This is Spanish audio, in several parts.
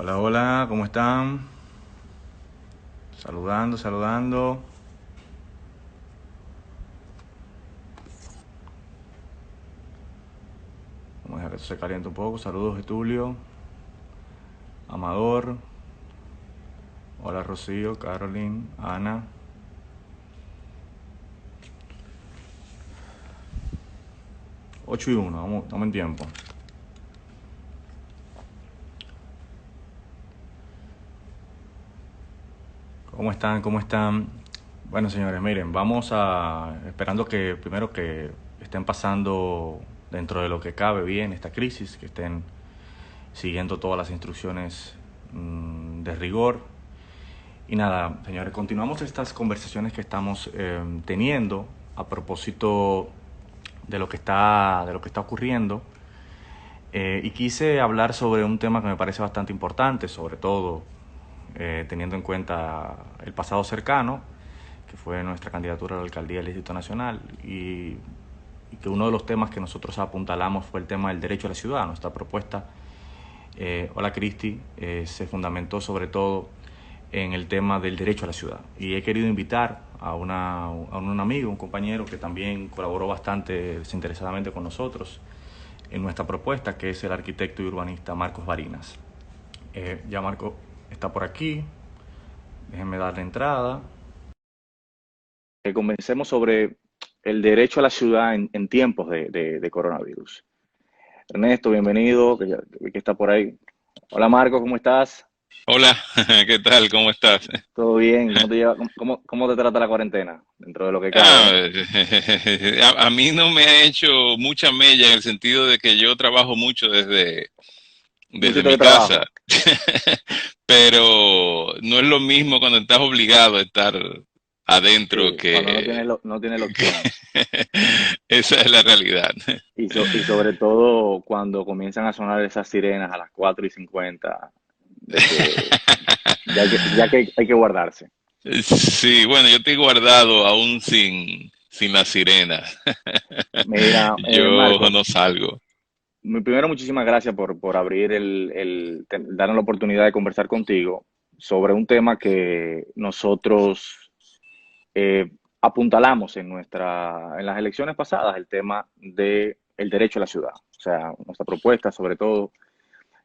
Hola, hola, ¿cómo están? Saludando, saludando. Vamos a dejar que esto se caliente un poco. Saludos de Tulio, Amador. Hola, Rocío, Caroline, Ana. 8:01, vamos en tiempo. ¿Cómo están? ¿Cómo están? Bueno, señores, miren, esperando que primero que estén pasando dentro de lo que cabe bien esta crisis, que estén siguiendo todas las instrucciones de rigor. Y nada, señores, continuamos estas conversaciones que estamos teniendo a propósito de lo que está ocurriendo. Y quise hablar sobre un tema que me parece bastante importante, sobre todo teniendo en cuenta el pasado cercano, que fue nuestra candidatura a la alcaldía del Distrito Nacional, y que uno de los temas que nosotros apuntalamos fue el tema del derecho a la ciudad. Nuestra propuesta, Hola Cristi, se fundamentó sobre todo en el tema del derecho a la ciudad. Y he querido invitar a un amigo, un compañero que también colaboró bastante desinteresadamente con nosotros en nuestra propuesta, que es el arquitecto y urbanista Marcos Barinas. Ya Marco está por aquí, déjenme darle entrada. Que convencemos sobre el derecho a la ciudad en tiempos de coronavirus. Ernesto, bienvenido, que está por ahí. Hola Marco, ¿cómo estás? Hola, ¿qué tal? ¿Cómo estás? ¿Todo bien? ¿Cómo te trata la cuarentena dentro de lo que cabe, Ah, a mí no me ha hecho mucha mella en el sentido de que yo trabajo mucho de un desde sitio mi de casa, trabajo? pero no es lo mismo cuando estás obligado a estar adentro Sí, cuando no tienes la que- opción. esa es la realidad. Y sobre todo cuando comienzan a sonar esas sirenas a las 4:50, de que ya que hay que guardarse. Sí, bueno, yo estoy guardado aún sin la sirena. Mira, Yo Marco, no salgo. primero muchísimas gracias por abrir darnos la oportunidad de conversar contigo sobre un tema que nosotros apuntalamos en las elecciones pasadas, el tema del derecho a la ciudad. O sea, nuestra propuesta sobre todo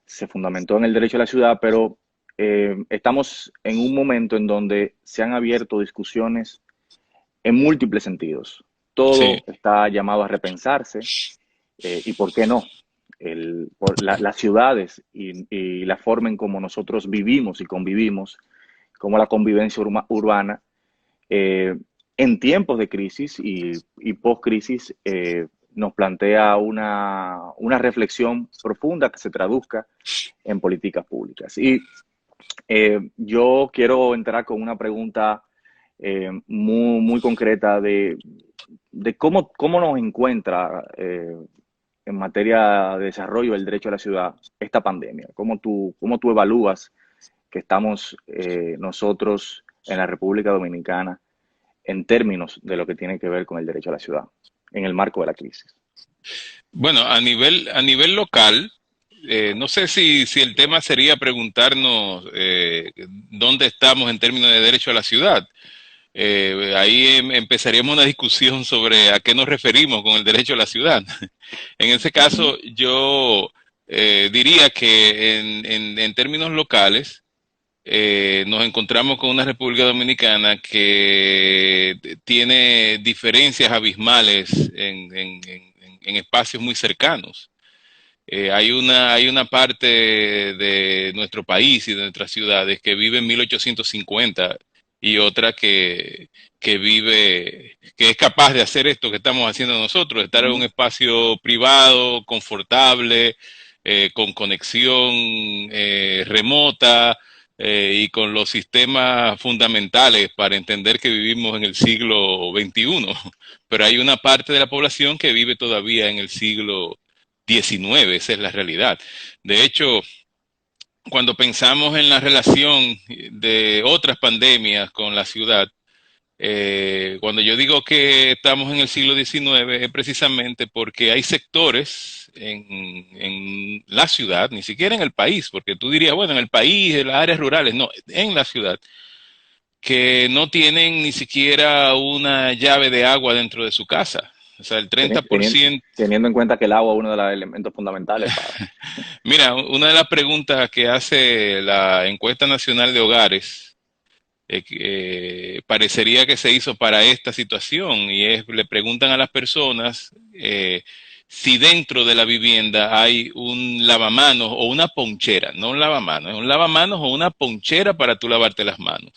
se fundamentó en el derecho a la ciudad, pero estamos en un momento en donde se han abierto discusiones en múltiples sentidos. Sí. Todo está llamado a repensarse, y por qué no. Las ciudades y la forma en cómo nosotros vivimos y convivimos, como la convivencia urbana, eh, en tiempos de crisis y post-crisis, nos plantea una reflexión profunda que se traduzca en políticas públicas. Y yo quiero entrar con una pregunta muy, muy concreta de cómo nos encuentra en materia de desarrollo del derecho a la ciudad esta pandemia. ¿Cómo tú evalúas que estamos nosotros en la República Dominicana en términos de lo que tiene que ver con el derecho a la ciudad en el marco de la crisis? Bueno, a nivel local, no sé si el tema sería preguntarnos dónde estamos en términos de derecho a la ciudad. Ahí empezaríamos una discusión sobre a qué nos referimos con el derecho a la ciudad. En ese Uh -huh. caso, yo diría que en términos locales, nos encontramos con una República Dominicana que tiene diferencias abismales en espacios muy cercanos. Hay una parte de nuestro país y de nuestras ciudades que vive en 1850 y otra que es capaz de hacer esto que estamos haciendo nosotros, estar en un espacio privado, confortable, con conexión remota y con los sistemas fundamentales para entender que vivimos en el siglo XXI. Pero hay una parte de la población que vive todavía en el siglo XIX, esa es la realidad. De hecho, cuando pensamos en la relación de otras pandemias con la ciudad, cuando yo digo que estamos en el siglo XIX es precisamente porque hay sectores en la ciudad, ni siquiera en el país, porque tú dirías, bueno, en el país, en las áreas rurales, no, en la ciudad, que no tienen ni siquiera una llave de agua dentro de su casa. O sea, el Teni- teni- 30%. Teniendo en cuenta que el agua es uno de los elementos fundamentales para... Mira, una de las preguntas que hace la encuesta nacional de hogares parecería que se hizo para esta situación y es, le preguntan a las personas si dentro de la vivienda hay un lavamanos o una ponchera, no un lavamanos, es un lavamanos o una ponchera para tú lavarte las manos.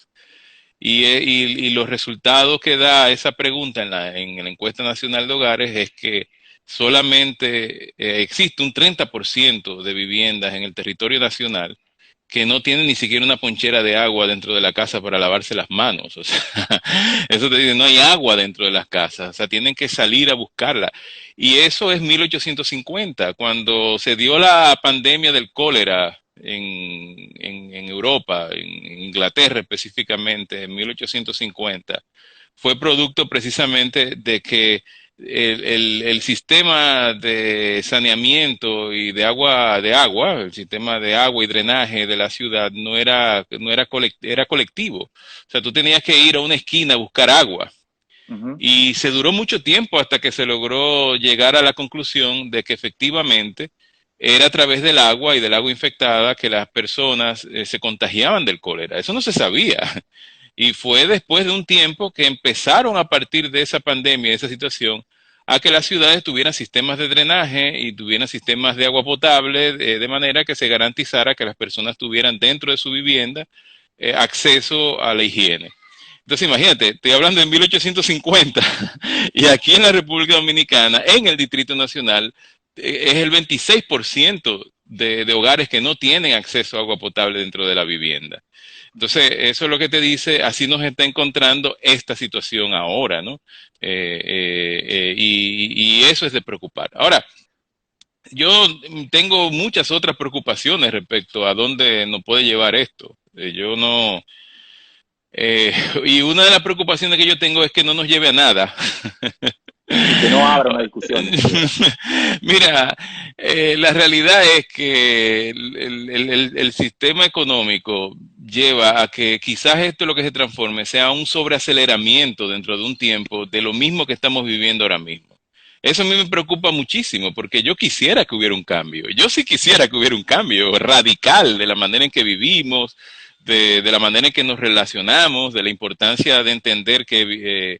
Y los resultados que da esa pregunta en la encuesta nacional de hogares es que solamente existe un 30% de viviendas en el territorio nacional que no tienen ni siquiera una ponchera de agua dentro de la casa para lavarse las manos. O sea, eso te dice, no hay agua dentro de las casas, o sea, tienen que salir a buscarla. Y eso es 1850, cuando se dio la pandemia del cólera en Europa, en Inglaterra específicamente, en 1850, fue producto precisamente de que el sistema de saneamiento y el sistema de agua y drenaje de la ciudad era colectivo. O sea, tú tenías que ir a una esquina a buscar agua. Ujú. Y se duró mucho tiempo hasta que se logró llegar a la conclusión de que efectivamente era a través del agua y del agua infectada que las personas se contagiaban del cólera. Eso no se sabía. Y fue después de un tiempo que empezaron a partir de esa pandemia, de esa situación, a que las ciudades tuvieran sistemas de drenaje y tuvieran sistemas de agua potable, de manera que se garantizara que las personas tuvieran dentro de su vivienda acceso a la higiene. Entonces imagínate, estoy hablando de 1850 y aquí en la República Dominicana, en el Distrito Nacional, es el 26% de hogares que no tienen acceso a agua potable dentro de la vivienda. Entonces, eso es lo que te dice, así nos está encontrando esta situación ahora, ¿no? Y eso es de preocupar. Ahora, yo tengo muchas otras preocupaciones respecto a dónde nos puede llevar esto. Yo no, y una de las preocupaciones que yo tengo es que no nos lleve a nada. Y que no abra una discusión ni siquiera. Mira, la realidad es que el sistema económico lleva a que quizás esto lo que se transforme sea un sobreaceleramiento dentro de un tiempo de lo mismo que estamos viviendo ahora mismo. Eso a mí me preocupa muchísimo porque yo quisiera que hubiera un cambio. Yo sí quisiera que hubiera un cambio radical de la manera en que vivimos, de la manera en que nos relacionamos, de la importancia de entender que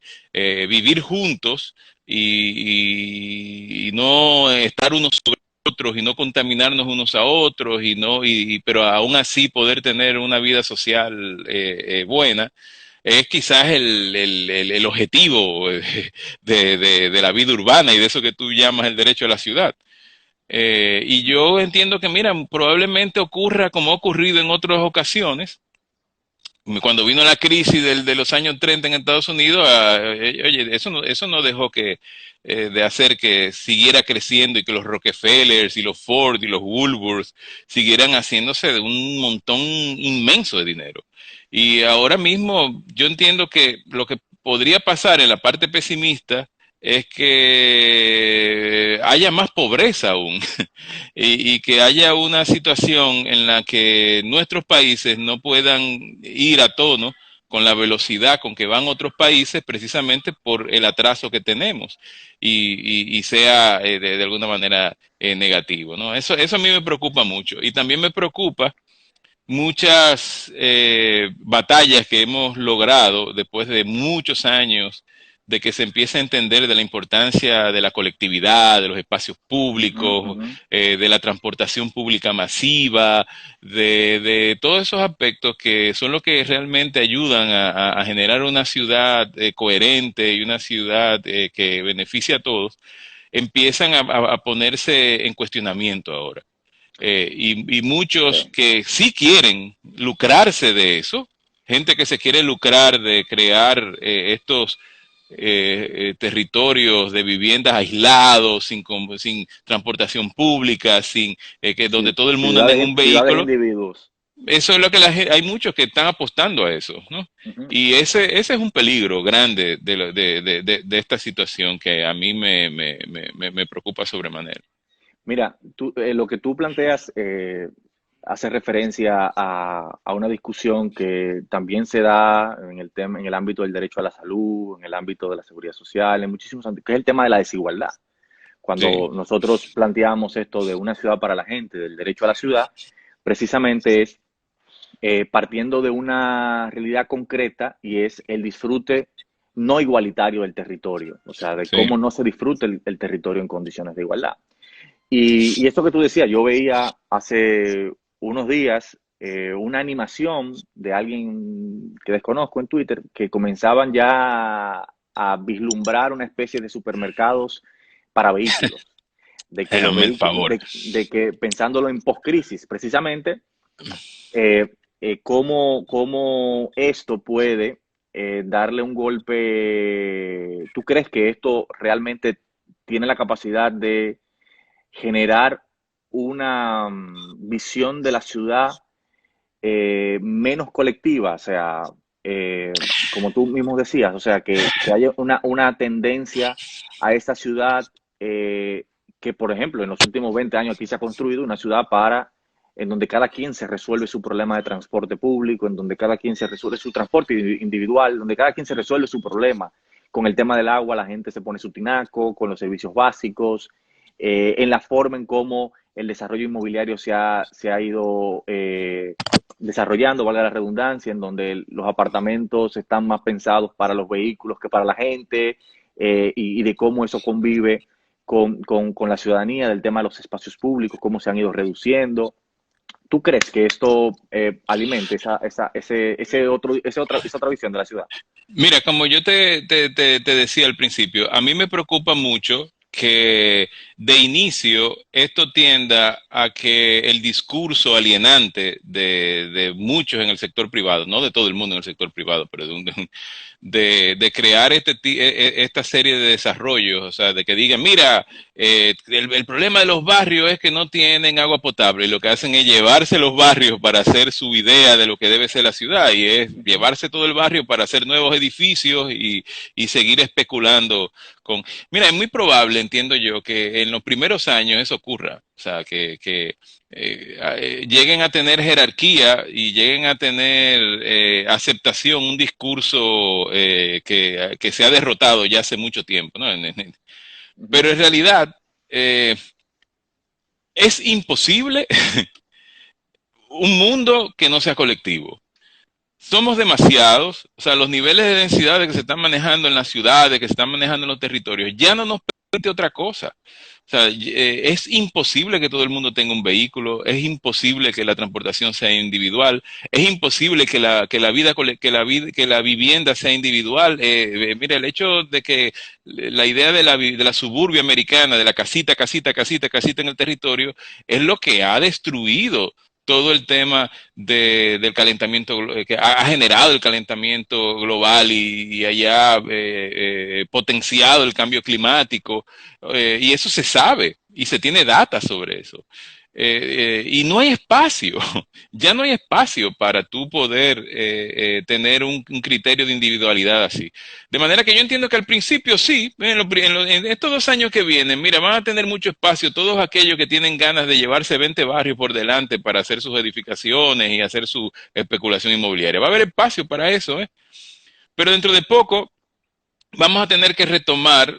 vivir juntos y no estar unos sobre otros y no contaminarnos unos a otros pero aún así poder tener una vida social buena es quizás el objetivo de la vida urbana y de eso que tú llamas el derecho a la ciudad. Y yo entiendo que, mira, probablemente ocurra como ha ocurrido en otras ocasiones, cuando vino la crisis de los años 30 en Estados Unidos, oye, eso no dejó de hacer que siguiera creciendo y que los Rockefellers y los Ford y los Woolworths siguieran haciéndose de un montón inmenso de dinero. Y ahora mismo yo entiendo que lo que podría pasar en la parte pesimista es que haya más pobreza aún y que haya una situación en la que nuestros países no puedan ir a tono con la velocidad con que van otros países precisamente por el atraso que tenemos y sea de alguna manera negativo, ¿no? Eso a mí me preocupa mucho y también me preocupa muchas batallas que hemos logrado después de muchos años de que se empiece a entender de la importancia de la colectividad, de los espacios Ujú, públicos, ujú. de la transportación pública masiva, de todos esos aspectos que son los que realmente ayudan a generar una ciudad coherente y una ciudad que beneficia a todos, empiezan a ponerse en cuestionamiento ahora. Y muchos Sí. que sí quieren lucrarse de eso, gente que se quiere lucrar de crear estos territorios de viviendas aislados, sin transportación pública, donde Sí, todo el mundo anda en un ciudades vehículo. individuos. Eso es lo que hay muchos que están apostando a eso, ¿no? Ujú. Y ese es un peligro grande de esta situación que a mí me preocupa sobremanera. Mira, lo que tú planteas hace referencia a una discusión que también se da en el tema, en el ámbito del derecho a la salud, en el ámbito de la seguridad social, en muchísimos ámbitos, que es el tema de la desigualdad. Cuando Sí, nosotros planteamos esto de una ciudad para la gente, del derecho a la ciudad, precisamente es partiendo de una realidad concreta y es el disfrute no igualitario del territorio, o sea, de sí. cómo no se disfruta el territorio en condiciones de igualdad. Y esto que tú decías, yo veía hace unos días una animación de alguien que desconozco en Twitter que comenzaban ya a vislumbrar una especie de supermercados para vehículos, de que Pero los hazme el vehículos, favor. de que pensándolo en post-crisis, precisamente, cómo esto puede darle un golpe. ¿Tú crees que esto realmente tiene la capacidad de generar una visión de la ciudad menos colectiva? O sea, como tú mismo decías, o sea, que haya una tendencia a esta ciudad que, por ejemplo, en los últimos 20 años aquí se ha construido una ciudad en donde cada quien se resuelve su problema de transporte público, en donde cada quien se resuelve su transporte individual, donde cada quien se resuelve su problema. Con el tema del agua, la gente se pone su tinaco, con los servicios básicos, en la forma en cómo el desarrollo inmobiliario se ha ido desarrollando, valga la redundancia, en donde los apartamentos están más pensados para los vehículos que para la gente, y de cómo eso convive con la ciudadanía, del tema de los espacios públicos, cómo se han ido reduciendo. ¿Tú crees que esto alimente esa otra visión de la ciudad? Mira, como yo te decía al principio, a mí me preocupa mucho que de inicio esto tienda a que el discurso alienante de muchos en el sector privado, no de todo el mundo en el sector privado, pero de crear esta serie de desarrollos, o sea, de que digan, mira, el problema de los barrios es que no tienen agua potable y lo que hacen es llevarse los barrios para hacer su idea de lo que debe ser la ciudad y es Uh -huh. llevarse todo el barrio para hacer nuevos edificios y seguir especulando con... Mira, es muy probable, entiendo yo, que en los primeros años eso ocurra, o sea, lleguen a tener jerarquía y lleguen a tener aceptación, un discurso que se ha derrotado ya hace mucho tiempo, ¿no? Uh -huh. Pero en realidad eh, es imposible un mundo que no sea colectivo. Somos demasiados, o sea, los niveles de densidad que se están manejando en las ciudades, que se están manejando en los territorios, ya no nos permite otra cosa. O sea, es imposible que todo el mundo tenga un vehículo, es imposible que la transportación sea individual, es imposible que la vida, que la vivienda sea individual. Mira, el hecho de que la idea de la suburbia americana, de la casita, casita, casita, casita en el territorio, es lo que ha destruido todo el tema del calentamiento, que ha generado el calentamiento global y haya potenciado el cambio climático, y eso se sabe y se tiene data sobre eso. Y no hay espacio, ya no hay espacio para tú poder tener un criterio de individualidad así. De manera que yo entiendo que al principio sí, en estos 2 años que vienen, mira, van a tener mucho espacio todos aquellos que tienen ganas de llevarse 20 barrios por delante para hacer sus edificaciones y hacer su especulación inmobiliaria. Va a haber espacio para eso, ¿eh? Pero dentro de poco vamos a tener que retomar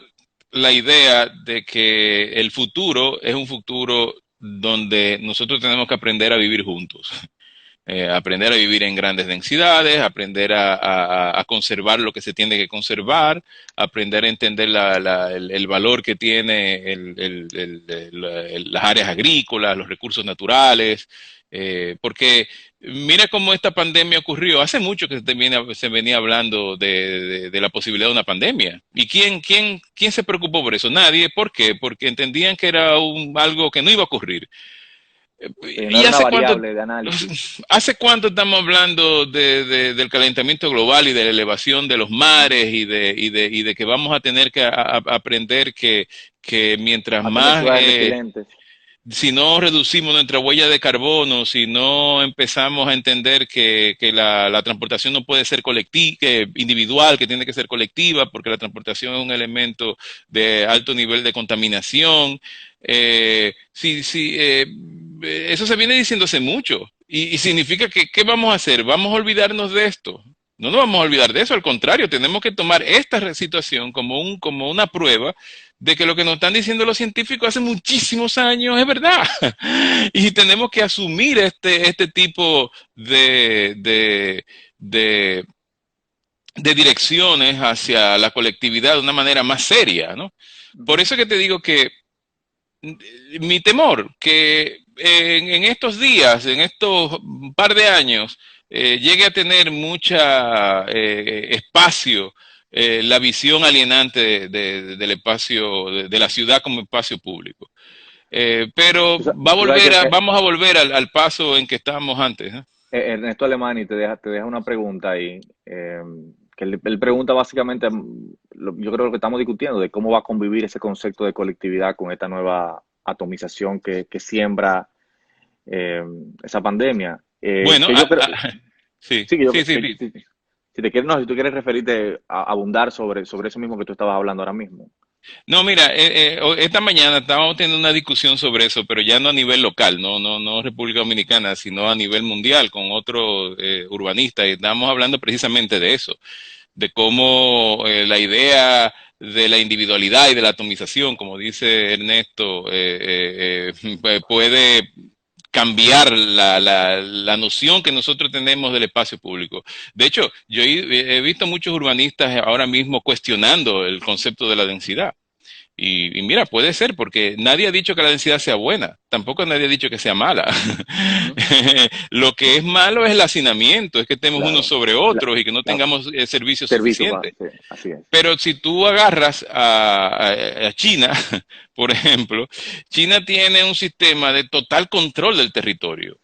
la idea de que el futuro es un futuro donde nosotros tenemos que aprender a vivir juntos. Aprender a vivir en grandes densidades, aprender a conservar lo que se tiene que conservar, aprender a entender el valor que tiene las áreas agrícolas, los recursos naturales, porque mira cómo esta pandemia ocurrió. Hace mucho que se venía hablando de la posibilidad de una pandemia. ¿Y quién se preocupó por eso? Nadie. ¿Por qué? Porque entendían que era algo que no iba a ocurrir. Sí, no ¿Y era una variable de análisis. hace cuánto estamos hablando del calentamiento global y de la elevación de los Uh -huh. mares y de que vamos a tener que aprender que mientras A tener más ciudades resilientes. si no reducimos nuestra huella de carbono, si no empezamos a entender que la transportación no puede ser colectiva, que individual, que tiene que ser colectiva, porque la transportación es un elemento de alto nivel de contaminación. Eso se viene diciendo hace mucho. Y significa que, ¿qué vamos a hacer? ¿Vamos a olvidarnos de esto? No nos vamos a olvidar de eso, al contrario, tenemos que tomar esta situación como una prueba de que lo que nos están diciendo los científicos hace muchísimos años es verdad. Y tenemos que asumir este tipo de, de direcciones hacia la colectividad de una manera más seria, ¿no? Por Ujú. eso que te digo que mi temor, que en estos días, en estos par de años, llegue a tener mucha espacio la visión alienante del espacio, de la ciudad como espacio público. Pero Tú sabes que vamos a volver al paso en que estábamos antes, ¿eh? Ernesto Alemani te deja una pregunta ahí, que él pregunta básicamente, yo creo que lo que estamos discutiendo, de cómo va a convivir ese concepto de colectividad con esta nueva atomización que siembra eh, esa pandemia. Bueno, Que yo creo, sí, sí, sí, sí, sí. si te quieres, no, si tú quieres referirte a abundar sobre eso mismo que tú estabas hablando ahora mismo. No, mira, esta mañana estábamos teniendo una discusión sobre eso, pero ya no a nivel local, no República Dominicana, sino a nivel mundial con otros urbanistas, y estábamos hablando precisamente de eso, de cómo la idea de la individualidad y de la atomización, como dice Ernesto, puede cambiar la noción que nosotros tenemos del espacio público. De hecho, yo he visto muchos urbanistas ahora mismo cuestionando el concepto de la densidad. Y mira, puede ser, porque nadie ha dicho que la densidad sea buena, tampoco nadie ha dicho que sea mala. Ujú. Lo que es malo es el hacinamiento, es que estemos unos Claro, sobre la, otros y que no la- tengamos servicios servicio, suficientes. sí, así es. Pero si tú agarras a China, por ejemplo, China tiene un sistema de total control del territorio,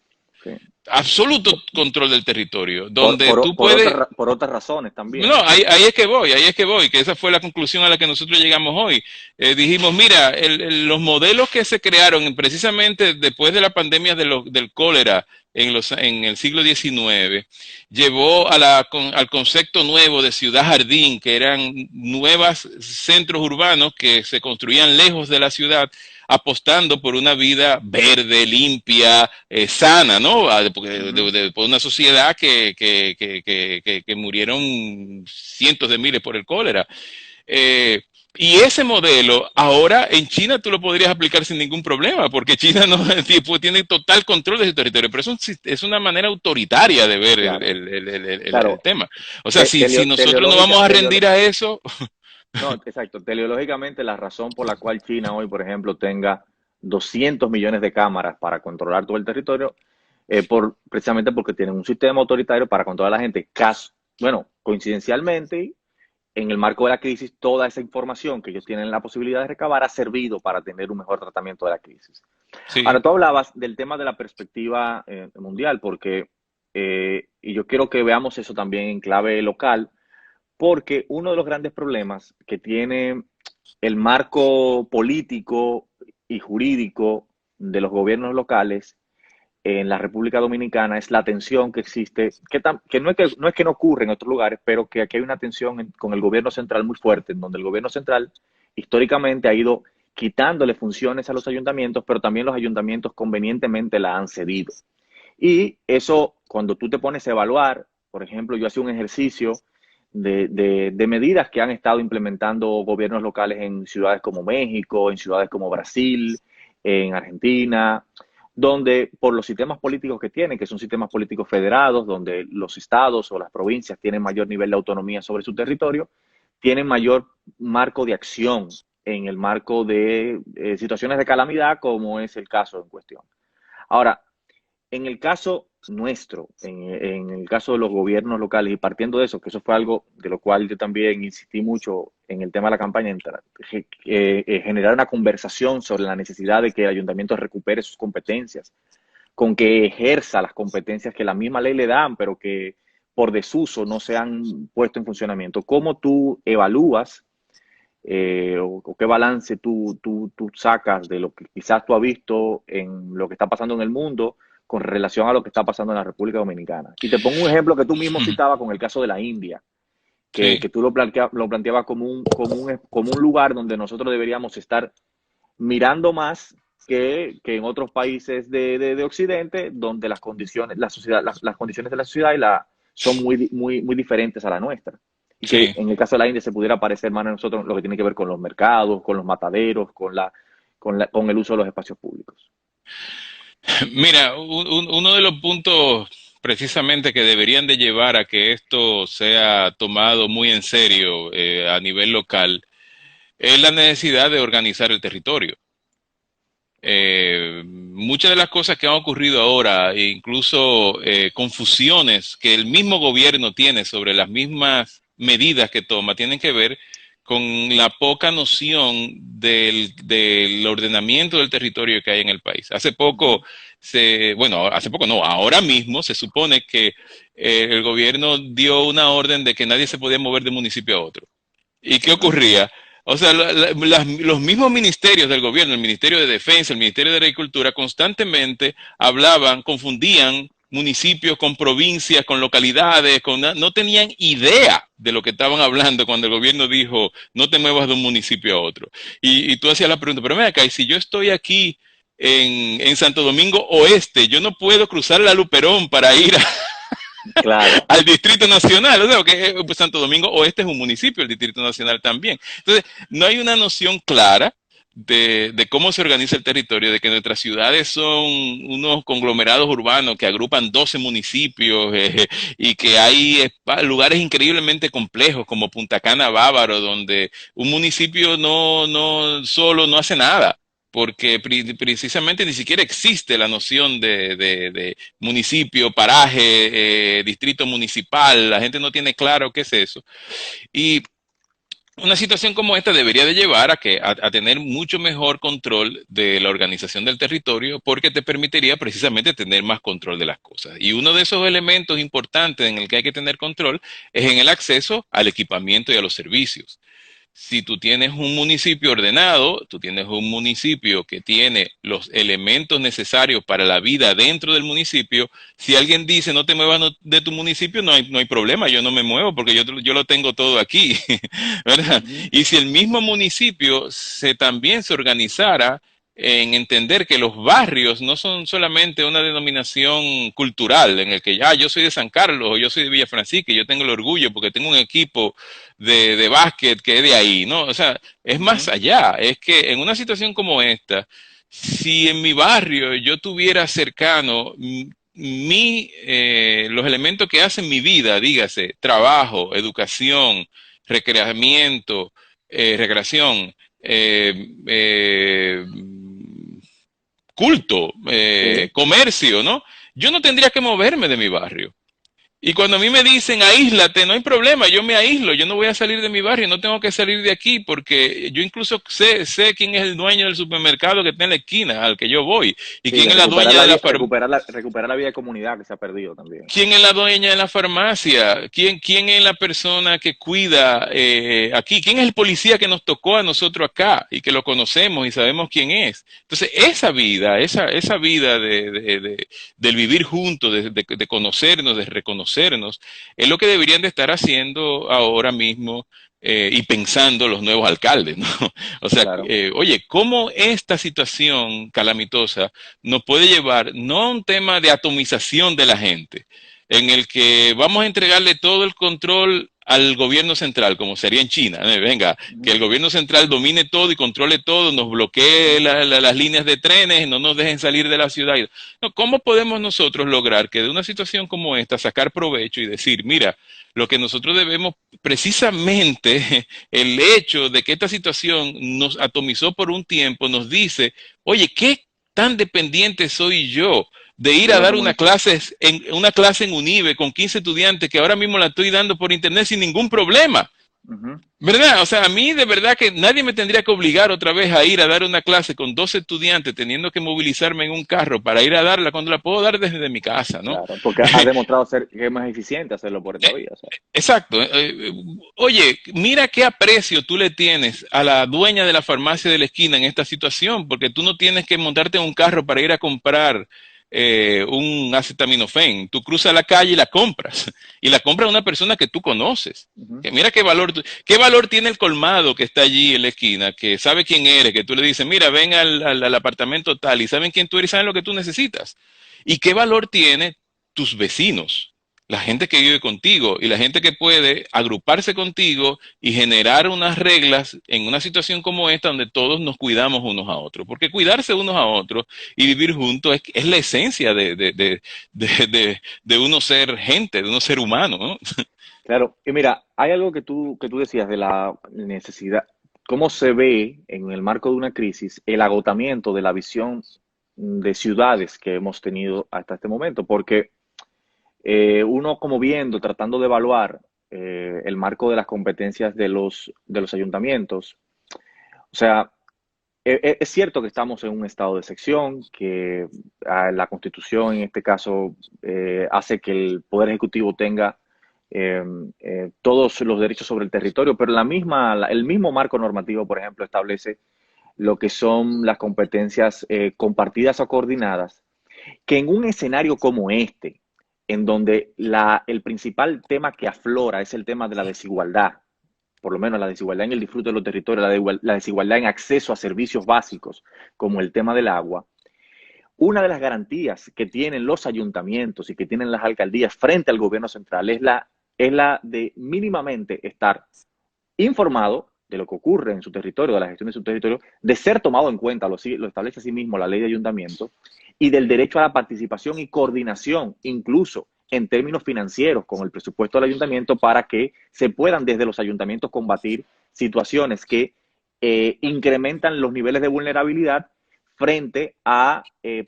Sí. absoluto control del territorio, donde tú puedes. Por otras razones No, también. ahí es que voy, que esa fue la conclusión a la que nosotros llegamos hoy. Dijimos, mira, los modelos que se crearon precisamente después de la pandemia del cólera en el siglo XIX, llevó al concepto nuevo de ciudad jardín, que eran nuevos centros urbanos que se construían lejos de la ciudad, apostando por una vida verde, limpia, sana, ¿no? Porque Ujú. por una sociedad que murieron cientos de miles por el cólera. Eh, y ese modelo, ahora en China tú lo podrías aplicar sin ningún problema, porque China no tiene total control de su territorio, pero es una manera autoritaria de ver Claro, el claro. tema. O sea, si nosotros no vamos a rendir a eso, No, exacto. Teleológicamente, la razón por la cual China hoy, por ejemplo, tenga 200 millones de cámaras para controlar todo el territorio, precisamente porque tienen un sistema autoritario para controlar a la gente. Bueno, coincidencialmente, en el marco de la crisis, toda esa información que ellos tienen la posibilidad de recabar ha servido para tener un mejor tratamiento de la crisis. Ahora, sí, tú hablabas del tema de la perspectiva mundial, porque, y yo quiero que veamos eso también en clave local, porque uno de los grandes problemas que tiene el marco político y jurídico de los gobiernos locales en la República Dominicana es la tensión que existe, que no es que no ocurre en otros lugares, pero que aquí hay una tensión con el gobierno central muy fuerte, en donde el gobierno central históricamente ha ido quitándole funciones a los ayuntamientos, pero también los ayuntamientos convenientemente la han cedido. Y eso, cuando tú te pones a evaluar, por ejemplo, yo hacía un ejercicio de medidas que han estado implementando gobiernos locales en ciudades como México, en ciudades como Brasil, en Argentina, donde por los sistemas políticos que tienen, que son sistemas políticos federados, donde los estados o las provincias tienen mayor nivel de autonomía sobre su territorio, tienen mayor marco de acción en el marco de situaciones de calamidad, como es el caso en cuestión. Ahora, en el caso nuestro, en el caso de los gobiernos locales, y partiendo de eso, que eso fue algo de lo cual yo también insistí mucho en el tema de la campaña, generar una conversación sobre la necesidad de que el ayuntamiento recupere sus competencias, con que ejerza las competencias que la misma ley le dan, pero que por desuso no se han puesto en funcionamiento. ¿Cómo tú evalúas o qué balance tú sacas de lo que quizás tú has visto en lo que está pasando en el mundo con relación a lo que está pasando en la República Dominicana. Y te pongo un ejemplo que tú mismo citabas con el caso de la India, que Sí. tú lo planteabas como un lugar donde nosotros deberíamos estar mirando más que en otros países de Occidente, donde las condiciones, la sociedad, las condiciones de la sociedad son muy diferentes a la nuestra. Y que Sí. en el caso de la India se pudiera parecer más a nosotros lo que tiene que ver con los mercados, con los mataderos, con el uso de los espacios públicos. Mira, uno de los puntos precisamente que deberían de llevar a que esto sea tomado muy en serio a nivel local es la necesidad de organizar el territorio. Muchas de las cosas que han ocurrido ahora, e incluso confusiones que el mismo gobierno tiene sobre las mismas medidas que toma, tienen que ver con la poca noción del ordenamiento del territorio que hay en el país. Hace poco bueno, hace poco no, ahora mismo se supone que el gobierno dio una orden de que nadie se podía mover de municipio a otro. ¿Y qué Ujú. ocurría? O sea, los mismos ministerios del gobierno, el Ministerio de Defensa, el Ministerio de Agricultura, constantemente hablaban, confundían municipios con provincias, con localidades, no tenían idea de lo que estaban hablando cuando el gobierno dijo no te muevas de un municipio a otro. Y tú hacías la pregunta, pero ven acá, y si yo estoy aquí en Santo Domingo Oeste, yo no puedo cruzar la Luperón para ir Claro. al Distrito Nacional, o sea, que pues, Santo Domingo Oeste es un municipio, el Distrito Nacional también. Entonces, no hay una noción clara de cómo se organiza el territorio, de que nuestras ciudades son unos conglomerados urbanos que agrupan 12 municipios y que hay lugares increíblemente complejos como Punta Cana Bávaro, donde un municipio no solo no hace nada porque precisamente ni siquiera existe la noción de municipio, paraje, distrito municipal, la gente no tiene claro qué es eso. Y una situación como esta debería de llevar a tener mucho mejor control de la organización del territorio porque te permitiría precisamente tener más control de las cosas. Y uno de esos elementos importantes en el que hay que tener control es en el acceso al equipamiento y a los servicios. Si tú tienes un municipio ordenado, tú tienes un municipio que tiene los elementos necesarios para la vida dentro del municipio, si alguien dice no te muevas de tu municipio, no hay problema, yo no me muevo porque yo lo tengo todo aquí, ¿verdad? Ujú. Y si el mismo municipio también se organizara en entender que los barrios no son solamente una denominación cultural en el que ya yo soy de San Carlos o yo soy de Villa Francisca y yo tengo el orgullo porque tengo un equipo de básquet que es de ahí, ¿no? O sea, es más Ujú. allá, es que en una situación como esta, si en mi barrio yo tuviera cercano los elementos que hacen mi vida, dígase, trabajo, educación, recreamiento, recreación, eh, eh, culto, Sí. comercio, ¿no? Yo no tendría que moverme de mi barrio. Y cuando a mí me dicen aíslate, no hay problema, yo me aíslo, yo no voy a salir de mi barrio, no tengo que salir de aquí porque yo incluso sé quién es el dueño del supermercado que está en la esquina al que yo voy y Sí, quién de es la dueña de la farmacia. recuperar la vida de comunidad que se ha perdido también. ¿Quién es la dueña de la farmacia? ¿Quién es la persona que cuida aquí? ¿Quién es el policía que nos tocó a nosotros acá y que lo conocemos y sabemos quién es? Entonces, esa vida del vivir juntos, de conocernos, de reconocernos, es lo que deberían de estar haciendo ahora mismo y pensando los nuevos alcaldes, ¿no? O sea, Claro. oye, ¿cómo esta situación calamitosa nos puede llevar no a un tema de atomización de la gente, en el que vamos a entregarle todo el control al gobierno central, como sería en China? Venga, que el Ujú. gobierno central domine todo y controle todo, nos bloquee las líneas de trenes, no nos dejen salir de la ciudad. No, ¿cómo podemos nosotros lograr que de una situación como esta sacar provecho y decir, mira, lo que nosotros debemos, precisamente el hecho de que esta situación nos atomizó por un tiempo, nos dice, oye, ¿qué tan dependiente soy yo de ir De a los dar municipios. una clase en UNIBE con 15 estudiantes que ahora mismo la estoy dando por internet sin ningún problema? Ujú. ¿Verdad? O sea, a mí de verdad que nadie me tendría que obligar otra vez a ir a dar una clase con 12 estudiantes teniendo que movilizarme en un carro para ir a darla cuando la puedo dar desde mi casa, ¿no? Claro, porque has demostrado ser que es más eficiente hacerlo por esta vía. O sea. Exacto. Oye, mira qué aprecio tú le tienes a la dueña de la farmacia de la esquina en esta situación, porque tú no tienes que montarte en un carro para ir a comprar un acetaminofén. Tú cruzas la calle y la compras. Y la compra una persona que tú conoces. Ujú. Que mira qué valor tiene el colmado que está allí en la esquina, que sabe quién eres, que tú le dices, mira, ven al apartamento tal, y saben quién tú eres y saben lo que tú necesitas. Y qué valor tiene tus vecinos, la gente que vive contigo y la gente que puede agruparse contigo y generar unas reglas en una situación como esta donde todos nos cuidamos unos a otros. Porque cuidarse unos a otros y vivir juntos es la esencia de uno ser gente, de uno ser humano, ¿no? Claro, y mira, hay algo que tú decías de la necesidad, cómo se ve en el marco de una crisis el agotamiento de la visión de ciudades que hemos tenido hasta este momento, porque uno como viendo, tratando de evaluar el marco de las competencias de los ayuntamientos, o sea, es cierto que estamos en un estado de excepción, que la Constitución en este caso hace que el Poder Ejecutivo tenga eh, todos los derechos sobre el territorio, pero el mismo marco normativo, por ejemplo, establece lo que son las competencias compartidas o coordinadas, que en un escenario como este, en donde el principal tema que aflora es el tema de la desigualdad, por lo menos la desigualdad en el disfrute de los territorios, la desigualdad en acceso a servicios básicos, como el tema del agua, una de las garantías que tienen los ayuntamientos y que tienen las alcaldías frente al gobierno central es la de mínimamente estar informado de lo que ocurre en su territorio, de la gestión de su territorio, de ser tomado en cuenta, lo establece así mismo la ley de ayuntamiento, y del derecho a la participación y coordinación, incluso en términos financieros, con el presupuesto del ayuntamiento, para que se puedan desde los ayuntamientos combatir situaciones que incrementan los niveles de vulnerabilidad frente a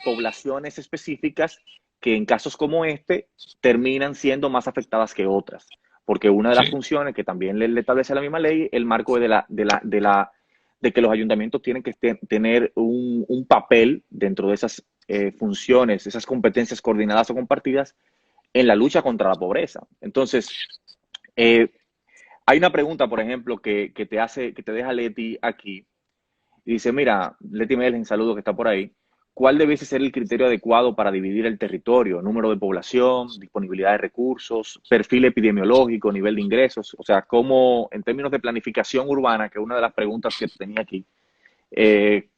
poblaciones específicas que en casos como este terminan siendo más afectadas que otras porque una de las Sí. funciones que también le establece la misma ley, el marco de que los ayuntamientos tienen que tener un papel dentro de esas funciones, esas competencias coordinadas o compartidas en la lucha contra la pobreza. Entonces, eh, hay una pregunta, por ejemplo, que te deja Leti aquí, y dice, mira, Leti Melgen, saludo que está por ahí. ¿Cuál debiese ser el criterio adecuado para dividir el territorio? Número de población, disponibilidad de recursos, perfil epidemiológico, nivel de ingresos. O sea, cómo, en términos de planificación urbana, que es una de las preguntas que tenía aquí, eh,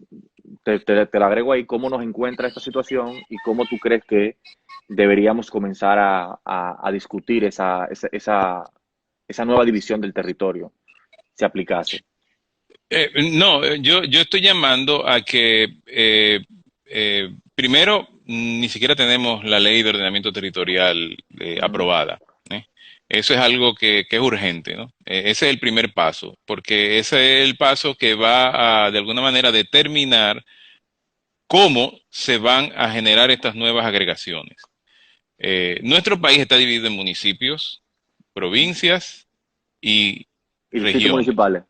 te la agrego ahí, cómo nos encuentra esta situación y cómo tú crees que deberíamos comenzar a discutir esa nueva división del territorio, si aplicase. No, yo estoy llamando a que primero ni siquiera tenemos la ley de ordenamiento territorial Uh -huh. aprobada. ¿Eh? Eso es algo que es urgente, ¿no? Ese es el primer paso, porque ese es el paso que va a, de alguna manera, determinar cómo se van a generar estas nuevas agregaciones. Nuestro país está dividido en municipios, provincias y Y distritos regiones. municipales.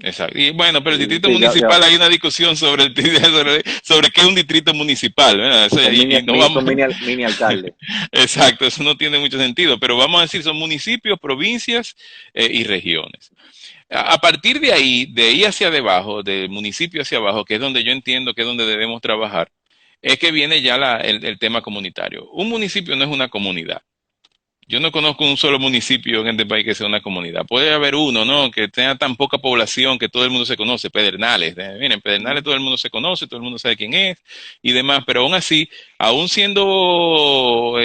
Exacto. Y bueno, pero el distrito Sí, municipal hay una discusión sobre sobre qué es un distrito municipal, ¿verdad? Eso, son y no vamos, son mini alcaldes. exacto, eso no tiene mucho sentido, pero vamos a decir son municipios, provincias y regiones. A partir de ahí hacia abajo, del municipio hacia abajo, que es donde yo entiendo que es donde debemos trabajar, es que viene ya el tema comunitario. Un municipio no es una comunidad. Yo no conozco un solo municipio en este país que sea una comunidad. Puede haber uno, ¿no? Que tenga tan poca población que todo el mundo se conoce. Pedernales. Miren, Pedernales todo el mundo se conoce, todo el mundo sabe quién es y demás. Pero aún así, aún siendo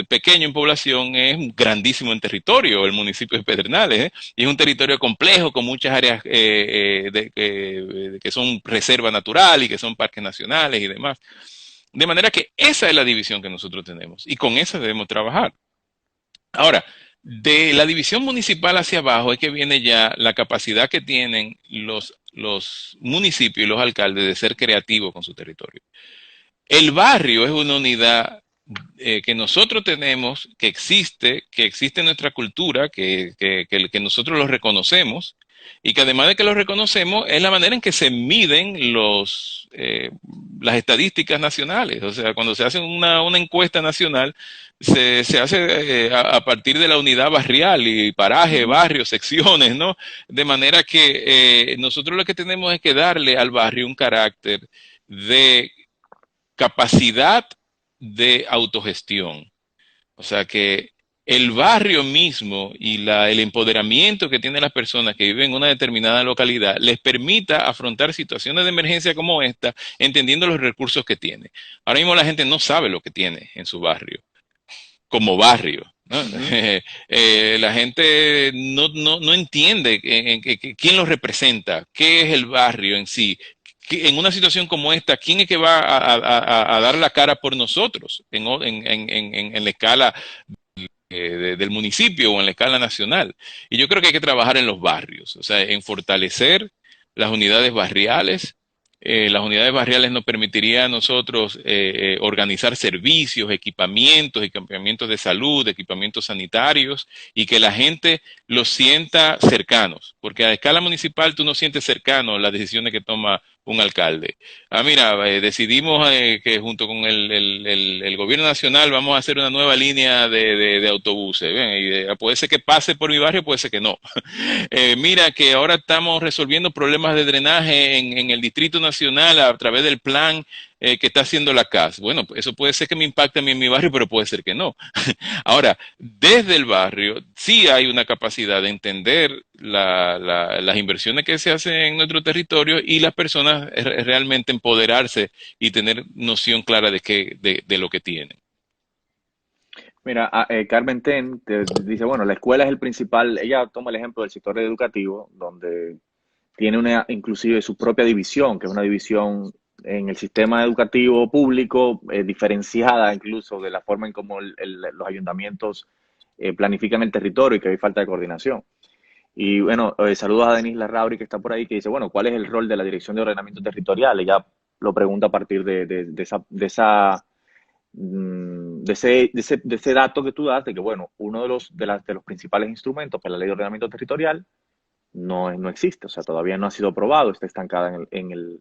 pequeño en población, es grandísimo en territorio el municipio de Pedernales. Y es un territorio complejo con muchas áreas que son reserva natural y que son parques nacionales y demás. De manera que esa es la división que nosotros tenemos y con esa debemos trabajar. Ahora, de la división municipal hacia abajo es que viene ya la capacidad que tienen los municipios y los alcaldes de ser creativos con su territorio. El barrio es una unidad que nosotros tenemos, que existe en nuestra cultura, que nosotros lo reconocemos, y que además de que lo reconocemos, es la manera en que se miden las estadísticas nacionales. O sea, cuando se hace una encuesta nacional, se hace a partir de la unidad barrial y paraje, Ujú. barrios, secciones, ¿no? De manera que nosotros lo que tenemos es que darle al barrio un carácter de capacidad de autogestión. O sea que el barrio mismo y el empoderamiento que tienen las personas que viven en una determinada localidad les permita afrontar situaciones de emergencia como esta, entendiendo los recursos que tiene. Ahora mismo la gente no sabe lo que tiene en su barrio, como barrio, ¿no? Ujú. La gente no entiende quién lo representa, qué es el barrio en sí. En una situación como esta, ¿quién es que va a dar la cara por nosotros en la escala del municipio o en la escala nacional? Y yo creo que hay que trabajar en los barrios, o sea, en fortalecer las unidades barriales. Las unidades barriales nos permitiría a nosotros organizar servicios, equipamientos de salud, equipamientos sanitarios, y que la gente los sienta cercanos, porque a escala municipal tú no sientes cercano las decisiones que toma un alcalde. Mira, decidimos que junto con el gobierno nacional vamos a hacer una nueva línea de autobuses. ¿Ven? Puede ser que pase por mi barrio, puede ser que no. Mira que ahora estamos resolviendo problemas de drenaje en el Distrito Nacional a través del plan que está haciendo la CAS. Bueno, eso puede ser que me impacte a mí en mi barrio, pero puede ser que no. Ahora, desde el barrio sí hay una capacidad de entender las inversiones que se hacen en nuestro territorio, y las personas realmente empoderarse y tener noción clara de lo que tienen. Mira, Carmen Ten te dice, bueno, la escuela es el principal, ella toma el ejemplo del sector educativo, donde tiene una, inclusive su propia división, que es una división en el sistema educativo público, diferenciada incluso de la forma en cómo los ayuntamientos planifican el territorio, y que hay falta de coordinación. Y bueno, saludos a Denis Larrauri, que está por ahí, que dice, bueno, ¿cuál es el rol de la Dirección de Ordenamiento Territorial? Ella lo pregunta a partir de ese dato que tú das, de que, bueno, uno de los principales instrumentos para la Ley de Ordenamiento Territorial no existe, o sea, todavía no ha sido aprobado, está estancada en el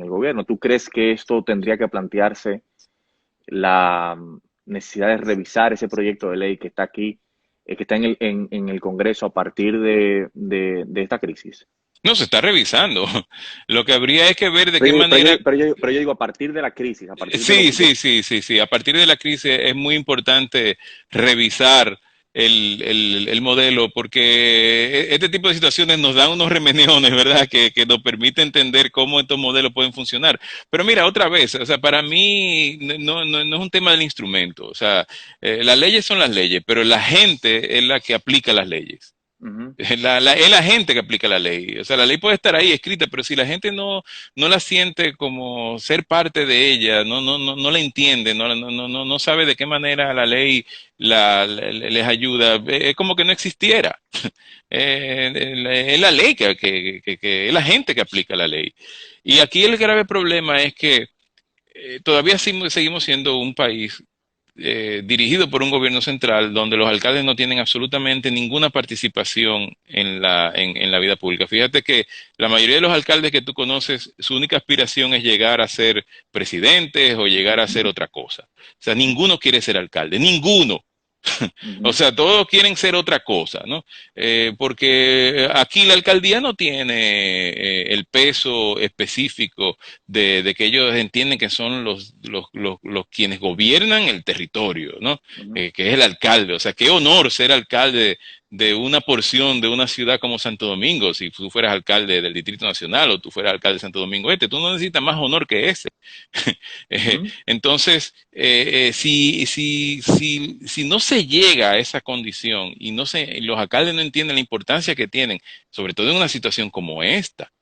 gobierno. ¿Tú crees que esto tendría que plantearse la necesidad de revisar ese proyecto de ley que está aquí, que está en el Congreso a partir de esta crisis? No, se está revisando. Lo que habría es que ver de qué Pero yo, pero manera. yo, pero yo, pero yo digo a partir de la crisis, a partir de lo Sí, de... sí, sí, sí, sí. A partir de la crisis es muy importante revisar el modelo, porque este tipo de situaciones nos dan unos remeniones, ¿verdad? Que nos permite entender cómo estos modelos pueden funcionar. Pero mira, otra vez, o sea, para mí no es un tema del instrumento. O sea, las leyes son las leyes, pero la gente es la que aplica las leyes. Ujú. Es la gente que aplica la ley. O sea, la ley puede estar ahí escrita, pero si la gente no la siente como ser parte de ella, no la entiende, no sabe de qué manera la ley les ayuda, es como que no existiera. Es la ley que es la gente que aplica la ley. Y aquí el grave problema es que todavía seguimos siendo un país dirigido por un gobierno central donde los alcaldes no tienen absolutamente ninguna participación en la vida pública. Fíjate que la mayoría de los alcaldes que tú conoces, su única aspiración es llegar a ser presidentes o llegar a ser otra cosa. O sea, ninguno quiere ser alcalde, ninguno. O Ujú. sea, todos quieren ser otra cosa, ¿no? Porque aquí la alcaldía no tiene el peso específico de que ellos entienden que son los quienes gobiernan el territorio, ¿no? Ujú. Que es el alcalde. O sea, qué honor ser alcalde de una porción de una ciudad como Santo Domingo. Si tú fueras alcalde del Distrito Nacional o tú fueras alcalde de Santo Domingo Este, tú no necesitas más honor que ese. Ujú. Entonces, si no se llega a esa condición y los alcaldes no entienden la importancia que tienen, sobre todo en una situación como esta,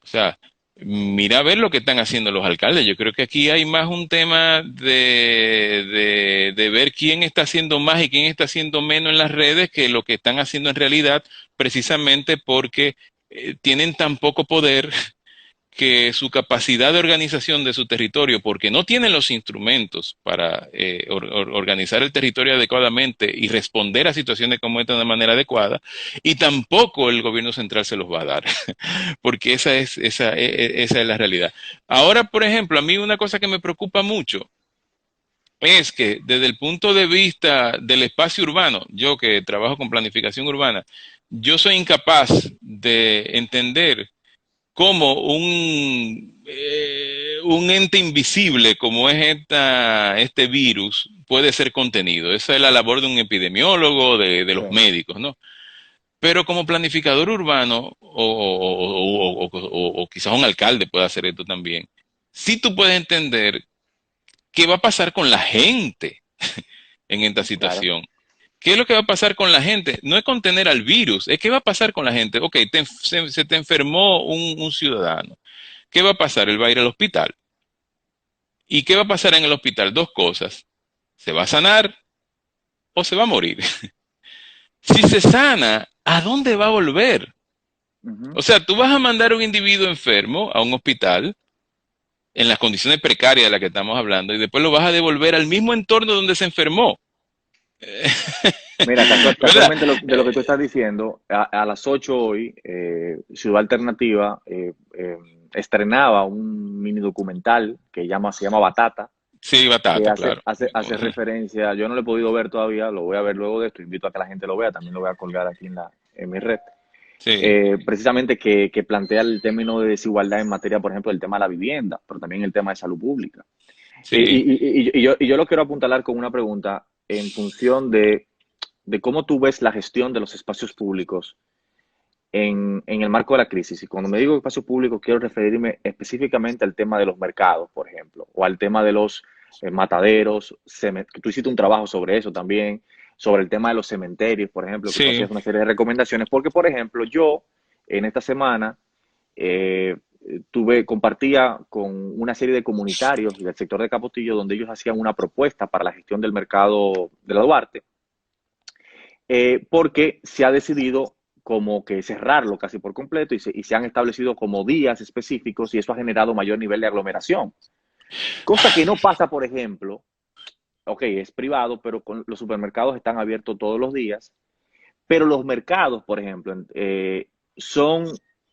o sea, mira a ver lo que están haciendo los alcaldes. Yo creo que aquí hay más un tema de ver quién está haciendo más y quién está haciendo menos en las redes que lo que están haciendo en realidad, precisamente porque tienen tan poco poder que su capacidad de organización de su territorio, porque no tienen los instrumentos para organizar el territorio adecuadamente y responder a situaciones como esta de manera adecuada, y tampoco el gobierno central se los va a dar, porque esa es la realidad. Ahora, por ejemplo, a mí una cosa que me preocupa mucho es que desde el punto de vista del espacio urbano, yo que trabajo con planificación urbana, yo soy incapaz de entender cómo un ente invisible como es este virus puede ser contenido. Esa es la labor de un epidemiólogo, de Sí, los médicos, ¿no? Pero como planificador urbano, o quizás un alcalde pueda hacer esto también, sí tú puedes entender qué va a pasar con la gente en esta claro. situación. ¿Qué es lo que va a pasar con la gente? No es contener al virus, es qué va a pasar con la gente. Ok, se te enfermó un ciudadano. ¿Qué va a pasar? Él va a ir al hospital. ¿Y qué va a pasar en el hospital? Dos cosas. ¿Se va a sanar o se va a morir? Si se sana, ¿a dónde va a volver? Ujú. O sea, tú vas a mandar a un individuo enfermo a un hospital en las condiciones precarias de las que estamos hablando y después lo vas a devolver al mismo entorno donde se enfermó. Mira, ¿Verdad? casualmente de lo que tú estás diciendo, a las 8 hoy, Ciudad Alternativa estrenaba un mini documental se llama Batata, Sí, que batata, claro. hace referencia, yo no lo he podido ver todavía, lo voy a ver luego de esto, invito a que la gente lo vea, también lo voy a colgar aquí en mi red. Sí, Precisamente que plantea el término de desigualdad en materia, por ejemplo, del tema de la vivienda, pero también el tema de salud pública. sí. Y yo lo quiero apuntalar con una pregunta en función de cómo tú ves la gestión de los espacios públicos en el marco de la crisis. Y cuando me digo espacio público, quiero referirme específicamente al tema de los mercados, por ejemplo, o al tema de los mataderos. Que tú hiciste un trabajo sobre eso también, sobre el tema de los cementerios, por ejemplo, que tú Sí, hacías una serie de recomendaciones, porque, por ejemplo, yo en esta semana eh, compartía con una serie de comunitarios del sector de Capotillo donde ellos hacían una propuesta para la gestión del mercado de la Duarte, porque se ha decidido como que cerrarlo casi por completo y se han establecido como días específicos y eso ha generado mayor nivel de aglomeración. Cosa que no pasa, por ejemplo, ok, es privado, pero con los supermercados están abiertos todos los días, pero los mercados, por ejemplo, son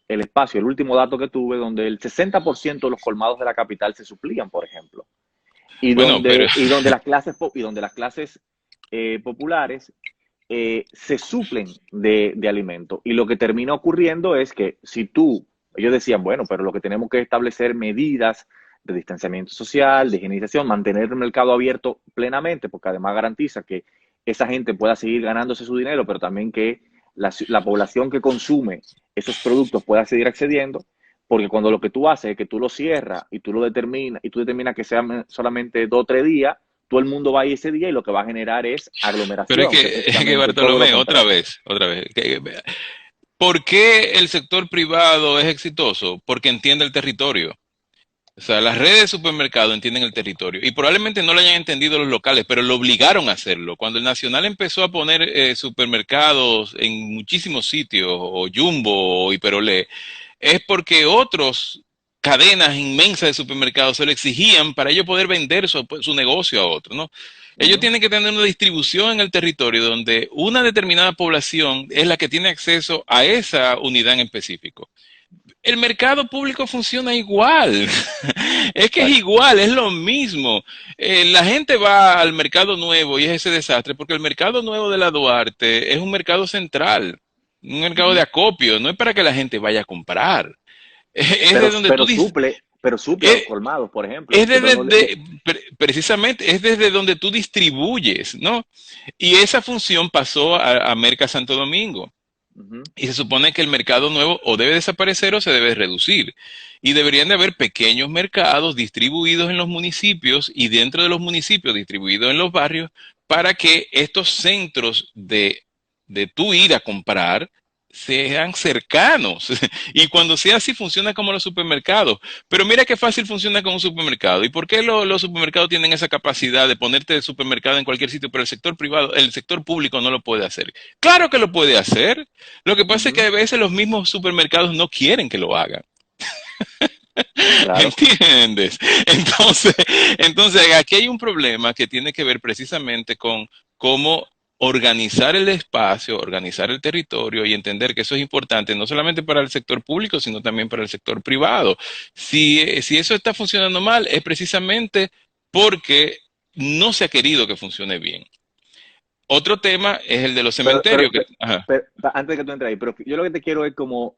el espacio, el último dato que tuve, donde el 60% de los colmados de la capital se suplían, por ejemplo, bueno, pero y donde las clases populares se suplen de alimentos. Y lo que termina ocurriendo es que si tú, ellos decían, bueno, pero lo que tenemos que establecer medidas de distanciamiento social, de higienización, mantener el mercado abierto plenamente, porque además garantiza que esa gente pueda seguir ganándose su dinero, pero también que la población que consume esos productos pueda seguir accediendo, porque cuando lo que tú haces es que tú lo cierras y tú lo determinas, y tú determinas que sean solamente 2 o 3 días, todo el mundo va a ir ese día y lo que va a generar es Pero aglomeración, que es es que precisamente todo lo Bartolomé, contrario. otra vez. ¿Por qué el sector privado es exitoso? Porque entiende el territorio. O sea, las redes de supermercado entienden el territorio y probablemente no lo hayan entendido los locales, pero lo obligaron a hacerlo. Cuando el Nacional empezó a poner supermercados en muchísimos sitios, o Jumbo o Hiperolé, es porque otros cadenas inmensas de supermercados se lo exigían para ellos poder vender su negocio a otros, ¿no? Uh Ellos -huh. tienen que tener una distribución en el territorio donde una determinada población es la que tiene acceso a esa unidad en específico. El mercado público funciona igual. Es que es Bueno, igual, es lo mismo. La gente va al mercado nuevo y es ese desastre porque el mercado nuevo de la Duarte es un mercado central, un uh mercado de -huh. acopio, no es para que la gente vaya a comprar. Es de donde Pero suple a los es, colmados, por ejemplo. es precisamente, es desde donde tú distribuyes, ¿no? Y esa función pasó a Merca Santo Domingo. Uh -huh. Y se supone que el mercado nuevo o debe desaparecer o se debe reducir. Y deberían de haber pequeños mercados distribuidos en los municipios y dentro de los municipios distribuidos en los barrios para que estos centros de tú ir a comprar sean cercanos. Y cuando sea así, funciona como los supermercados. Pero mira qué fácil funciona con un supermercado. ¿Y por qué los supermercados tienen esa capacidad de ponerte el supermercado en cualquier sitio, pero el sector privado, el sector público no lo puede hacer? Claro que lo puede hacer. Lo que Uh pasa es que -huh. a veces los mismos supermercados no quieren que lo hagan. Claro. ¿Entiendes? Entonces, entonces, aquí hay un problema que tiene que ver precisamente con cómo organizar el espacio, organizar el territorio y entender que eso es importante no solamente para el sector público, sino también para el sector privado. Si eso está funcionando mal, es precisamente porque no se ha querido que funcione bien. Otro tema es el de los Pero, cementerios. Ajá. antes de que tú entres ahí, pero yo lo que te quiero es como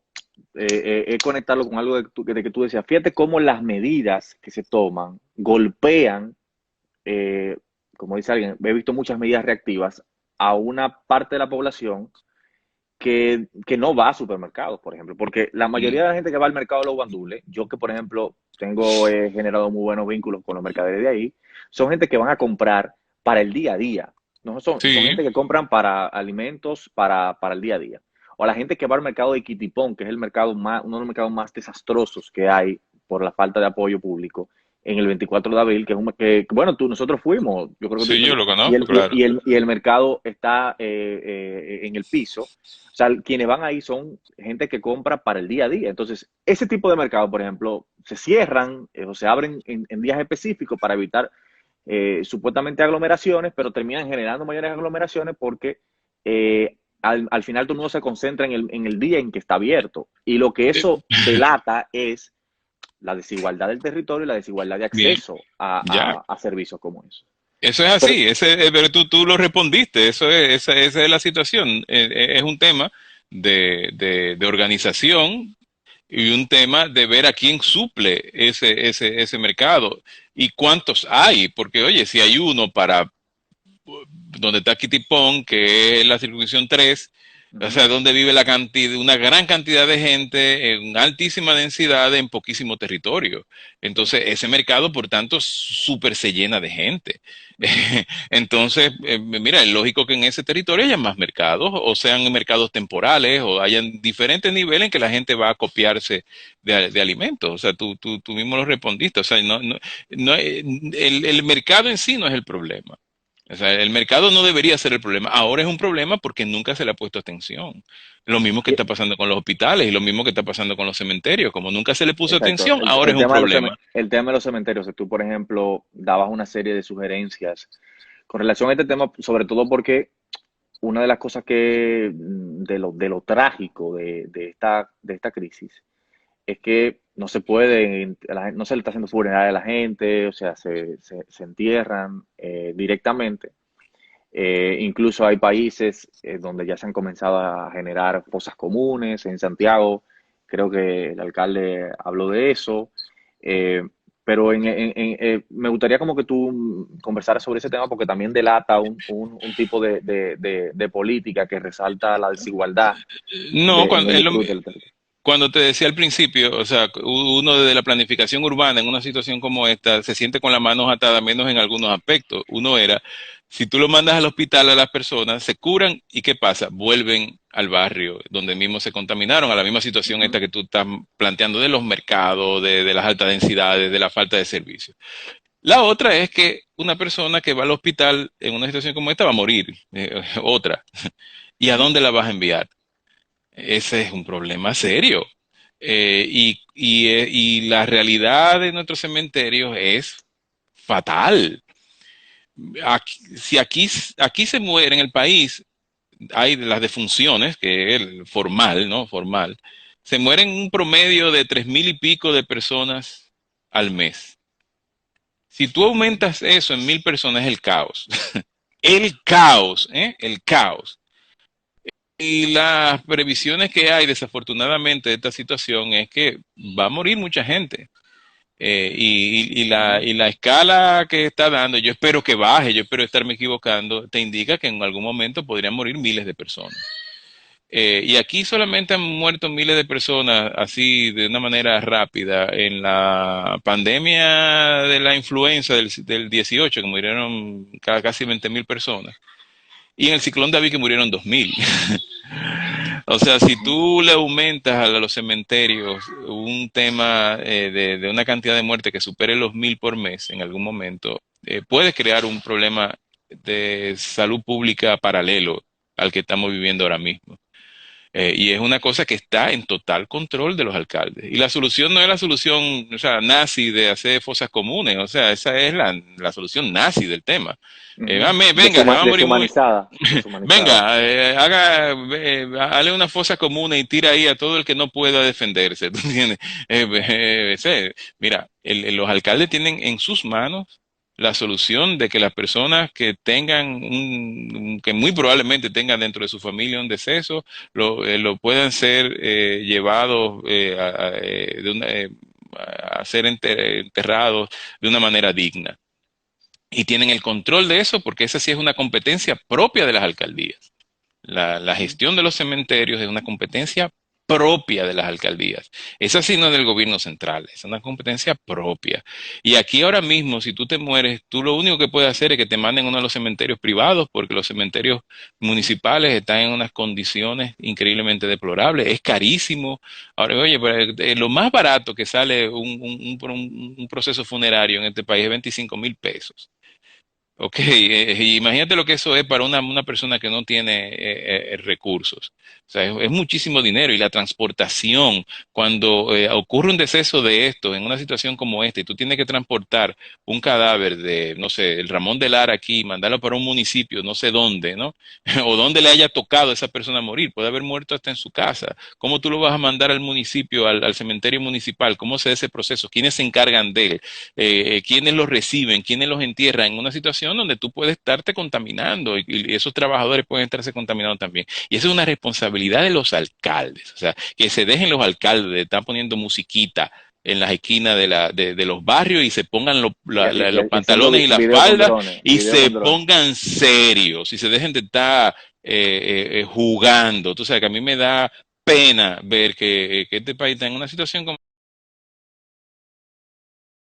conectarlo con algo de que tú decías. Fíjate cómo las medidas que se toman golpean, eh, como dice alguien, he visto muchas medidas reactivas a una parte de la población que no va a supermercados, por ejemplo, porque la mayoría de la gente que va al mercado de los guandules, yo que por ejemplo tengo generado muy buenos vínculos con los mercaderes de ahí, son gente que van a comprar para el día a día, no son Sí, gente que compran para alimentos para el día a día. O la gente que va al mercado de Quitipón, que es el mercado más, uno de los mercados más desastrosos que hay por la falta de apoyo público, en el 24 de abril, bueno, nosotros fuimos, yo creo que sí, yo tú, lo conozco, claro. y el mercado está en el piso. O sea, quienes van ahí son gente que compra para el día a día. Entonces, ese tipo de mercado, por ejemplo, se cierran o se abren en días específicos para evitar supuestamente aglomeraciones, pero terminan generando mayores aglomeraciones porque al final todo el mundo se concentra en el día en que está abierto. Y lo que Eh, eso delata es la desigualdad del territorio y la desigualdad de Bien, acceso ya. a servicios como eso. Eso es Pero, así, pero tú lo respondiste, esa es la situación. Es un tema de organización y un tema de ver a quién suple ese mercado y cuántos hay, porque oye, si hay uno para donde está Kitty Pong, que es la circunscripción 3, o uh-huh. sea, donde vive una gran cantidad de gente en altísima densidad en poquísimo territorio. Sí. Entonces, ese mercado, por tanto, súper se llena de gente. Uh-huh. Entonces, mira, es lógico que en ese territorio haya más mercados, o sean mercados temporales, o hayan diferentes niveles en que la gente va a copiarse de alimentos. O sea, tú mismo lo respondiste. O sea, el mercado en sí no es el problema. O sea, el mercado no debería ser el problema. Ahora es un problema porque nunca se le ha puesto atención. Lo mismo que Y, está pasando con los hospitales y lo mismo que está pasando con los cementerios. Como nunca se le puso exacto. atención, ahora es un problema. El tema de los cementerios, que tú, por ejemplo, dabas una serie de sugerencias con relación a este tema, sobre todo porque una de las cosas de lo trágico de esta crisis es que no se puede, no se le está haciendo funeral a la gente, o sea, se entierran directamente. Incluso hay países donde ya se han comenzado a generar fosas comunes. En Santiago, creo que el alcalde habló de eso. Eh, pero me gustaría como que tú conversaras sobre ese tema porque también delata un tipo de política que resalta la desigualdad No, en el disfrute del territorio. cuando te decía al principio, o sea, uno desde la planificación urbana en una situación como esta se siente con las manos atadas, menos en algunos aspectos. Uno era, si tú lo mandas al hospital a las personas, se curan y ¿qué pasa? Vuelven al barrio donde mismo se contaminaron, a la misma situación Ujú. esta que tú estás planteando de los mercados, de las altas densidades, de la falta de servicios. La otra es que una persona que va al hospital en una situación como esta va a morir, otra. ¿Y a dónde la vas a enviar? Ese es un problema serio. Y la realidad de nuestros cementerios es fatal. Si aquí se muere en el país, hay las defunciones, que es el formal, ¿no? Formal. Se mueren un promedio de 3.000 y pico de personas al mes. Si tú aumentas eso en 1.000 personas, es el caos. El caos, ¿eh? El caos. Y las previsiones que hay, desafortunadamente, de esta situación es que va a morir mucha gente. Ujú. Y la escala que está dando, yo espero que baje, yo espero estarme equivocando, te indica que en algún momento podrían morir miles de personas. Y aquí solamente han muerto miles de personas así de una manera rápida en la pandemia de la influenza del 18, que murieron casi 20.000 personas. Y en el ciclón David que murieron 2.000. O sea, si Ujú. tú le aumentas a los cementerios un tema de una cantidad de muertes que supere los 1.000 por mes en algún momento, puedes crear un problema de salud pública paralelo al que estamos viviendo ahora mismo. Y es una cosa que está en total control de los alcaldes. Y la solución no es la solución, o sea, nazi de hacer fosas comunes, o sea, esa es la solución nazi del tema. Ujú. Venga, se va a morir muy... Deshumanizada, deshumanizada. Venga, hazle una fosa común y tira ahí a todo el que no pueda defenderse, ¿tú entiendes? Mira, los alcaldes tienen en sus manos la solución de que las personas que tengan que muy probablemente tengan dentro de su familia un deceso, lo puedan ser llevados a ser enterrados de una manera digna. Y tienen el control de eso porque esa sí es una competencia propia de las alcaldías. La Ujú. gestión de los cementerios es una competencia propia de las alcaldías. Esa sí no es del gobierno central, es una competencia propia. Y aquí ahora mismo, si tú te mueres, tú lo único que puedes hacer es que te manden a uno de los cementerios privados, porque los cementerios municipales están en unas condiciones increíblemente deplorables. Es carísimo. Ahora, oye, pero, lo más barato que sale un proceso funerario en este país es 25.000 pesos. Ok, imagínate lo que eso es para una persona que no tiene recursos. O sea, es muchísimo dinero y la transportación, cuando ocurre un deceso de esto, en una situación como esta, y tú tienes que transportar un cadáver de, no sé, el Ramón de Lara aquí, mandarlo para un municipio, no sé dónde, ¿no? O dónde le haya tocado a esa persona morir, puede haber muerto hasta en su casa. ¿Cómo tú lo vas a mandar al municipio, al cementerio municipal? ¿Cómo se da ese proceso? ¿Quiénes se encargan de él? Quiénes los reciben, quiénes los entierran en una situación donde tú puedes estarte contaminando y esos trabajadores pueden estarse contaminando también. Y eso es una responsabilidad de los alcaldes, o sea, que se dejen los alcaldes de estar poniendo musiquita en las esquinas de los barrios y se pongan los Y haciendo pantalones y la video con falda drones, y video se con drones. pongan serios y se dejen de estar jugando. Tú sabes que a mí me da pena ver que este país está en una situación como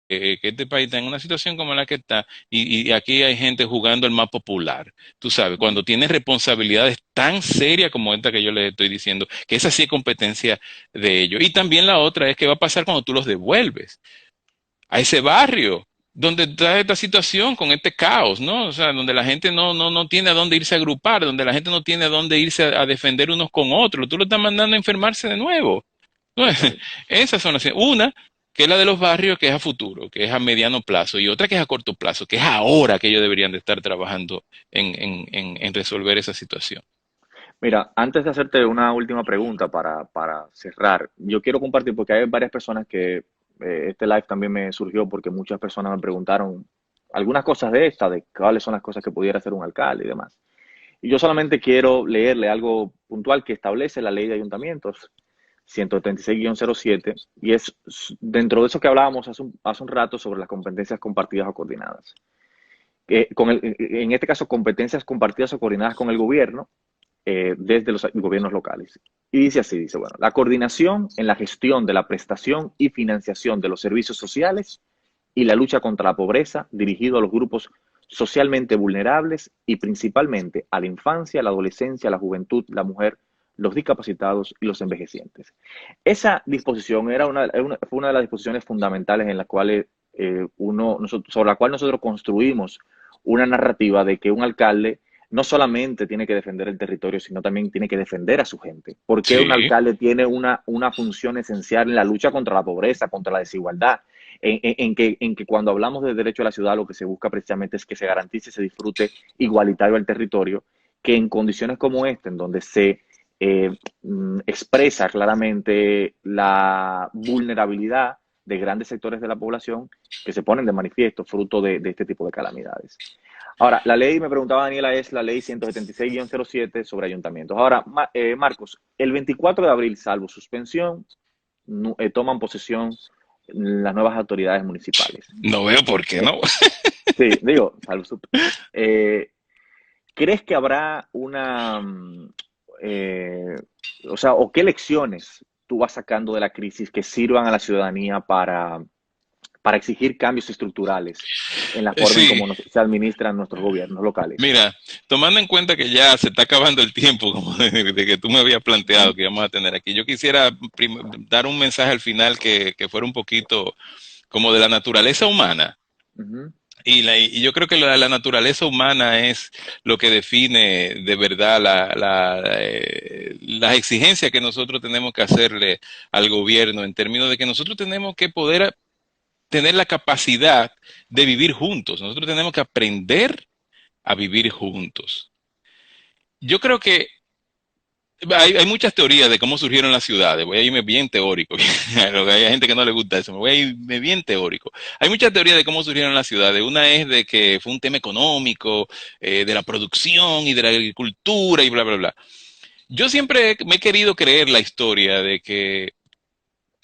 que este país está en una situación como la que está y aquí hay gente jugando el más popular, tú sabes, cuando Ujú. tienes responsabilidades tan serias como esta que yo les estoy diciendo, que esa sí es competencia de ellos. Y también la otra es qué va a pasar cuando tú los devuelves a ese barrio donde está esta situación con este caos, ¿no? O sea, donde la gente no tiene a dónde irse a agrupar, donde la gente no tiene a dónde irse a defender unos con otros, tú lo estás mandando a enfermarse de nuevo. No, Total. esas son las... Una, que es la de los barrios, que es a futuro, que es a mediano plazo, y otra que es a corto plazo, que es ahora que ellos deberían de estar trabajando en resolver esa situación. Mira, antes de hacerte una última pregunta para cerrar, yo quiero compartir porque hay varias personas que este live también me surgió porque muchas personas me preguntaron algunas cosas de esta, de cuáles son las cosas que pudiera hacer un alcalde y demás. Y yo solamente quiero leerle algo puntual que establece la ley de ayuntamientos 136-07 y es dentro de eso que hablábamos hace un rato sobre las competencias compartidas o coordinadas. En este caso, competencias compartidas o coordinadas con el gobierno desde los gobiernos locales. Y dice así, dice, bueno, la coordinación en la gestión de la prestación y financiación de los servicios sociales y la lucha contra la pobreza dirigido a los grupos socialmente vulnerables y principalmente a la infancia, la adolescencia, la juventud, la mujer, los discapacitados y los envejecientes. Esa disposición fue una de las disposiciones fundamentales en las cuales sobre la cual nosotros construimos una narrativa de que un alcalde no solamente tiene que defender el territorio, sino también tiene que defender a su gente. Porque un Sí, alcalde tiene una función esencial en la lucha contra la pobreza, contra la desigualdad, en que cuando hablamos de derecho a la ciudad, lo que se busca precisamente es que se garantice ese disfrute igualitario al territorio, que en condiciones como esta, en donde se expresa claramente la vulnerabilidad de grandes sectores de la población que se ponen de manifiesto fruto de este tipo de calamidades. Ahora, la ley, me preguntaba Daniela, es la ley 176-07 sobre ayuntamientos. Ahora, Marcos, el 24 de abril, salvo suspensión, toman posesión las nuevas autoridades municipales. no veo por qué Eh, no. sí, digo, eh, ¿crees que habrá eh, o sea, o qué lecciones tú vas sacando de la crisis que sirvan a la ciudadanía para exigir cambios estructurales en la forma en Sí, cómo se administran nuestros gobiernos locales? mira, tomando en cuenta que ya se está acabando el tiempo, como de que tú me habías planteado que íbamos a tener aquí, yo quisiera dar un mensaje al final que fuera un poquito como de la naturaleza humana. Ujú, Y yo creo que la naturaleza humana es lo que define de verdad las exigencias que nosotros tenemos que hacerle al gobierno, en términos de que nosotros tenemos que poder tener la capacidad de vivir juntos. Nosotros tenemos que aprender a vivir juntos. Yo creo que hay muchas teorías de cómo surgieron las ciudades. Voy a irme bien teórico. Hay gente que no le gusta eso. Me voy a irme bien teórico. Hay muchas teorías de cómo surgieron las ciudades. Una es de que fue un tema económico, de la producción y de la agricultura y bla, bla, bla. Yo siempre me he querido creer la historia de que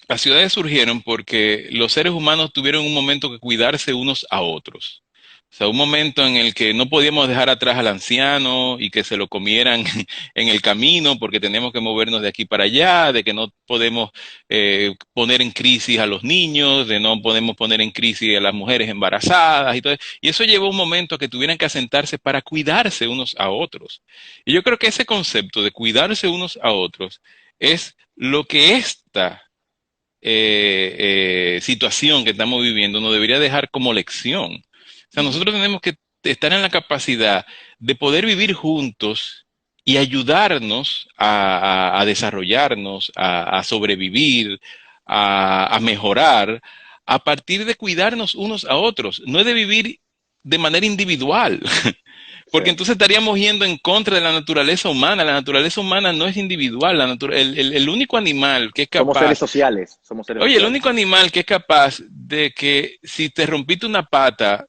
las ciudades surgieron porque los seres humanos tuvieron un momento que cuidarse unos a otros. O sea, un momento en el que no podíamos dejar atrás al anciano y que se lo comieran en el camino porque tenemos que movernos de aquí para allá, de que no podemos poner en crisis a los niños, de no podemos poner en crisis a las mujeres embarazadas y todo. Y eso llevó un momento a que tuvieran que asentarse para cuidarse unos a otros. Y yo creo que ese concepto de cuidarse unos a otros es lo que situación que estamos viviendo nos debería dejar como lección. O sea, nosotros tenemos que estar en la capacidad de poder vivir juntos y ayudarnos a desarrollarnos, a sobrevivir, a mejorar, a partir de cuidarnos unos a otros. No es de vivir de manera individual, Sí. porque entonces estaríamos yendo en contra de la naturaleza humana. La naturaleza humana no es individual. El único animal que es Somos seres capaz, sociales, somos seres oye, el sociales. único animal que es capaz de que si te rompiste una pata,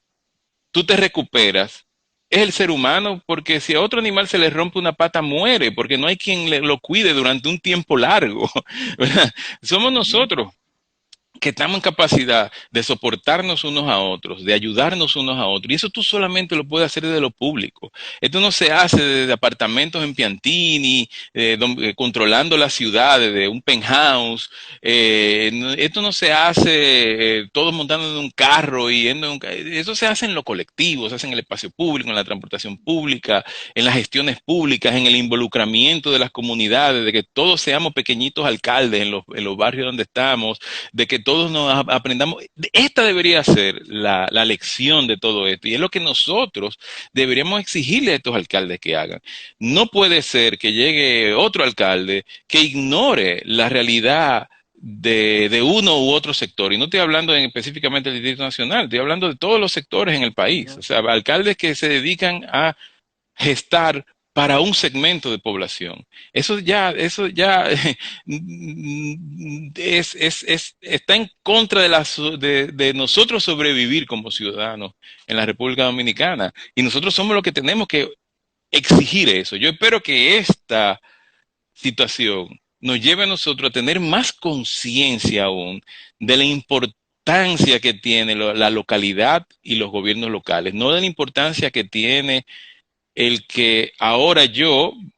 tú te recuperas, es el ser humano, porque si a otro animal se le rompe una pata, muere, porque no hay quien lo cuide durante un tiempo largo. ¿Verdad? Somos Ujú. nosotros que estamos en capacidad de soportarnos unos a otros, de ayudarnos unos a otros. Y eso tú solamente lo puedes hacer desde lo público. Esto no se hace desde apartamentos en Piantini, controlando las ciudades, de un penthouse. Esto no se hace todos montando en un carro y yendo en eso se hace en lo colectivo, se hace en el espacio público, en la transportación pública, en las gestiones públicas, en el involucramiento de las comunidades, de que todos seamos pequeñitos alcaldes en los barrios donde estamos, de que todos nos aprendamos. Esta debería ser la lección de todo esto y es lo que nosotros deberíamos exigirle a estos alcaldes que hagan. No puede ser que llegue otro alcalde que ignore la realidad de uno u otro sector. Y no estoy hablando específicamente del Distrito Nacional, estoy hablando de todos los sectores en el país. O sea, alcaldes que se dedican a gestar para un segmento de población. Eso ya está en contra de nosotros sobrevivir como ciudadanos en la República Dominicana. Y nosotros somos los que tenemos que exigir eso. Yo espero que esta situación nos lleve a nosotros a tener más conciencia aún de la importancia que tiene la localidad y los gobiernos locales, no de la importancia que tiene el que ahora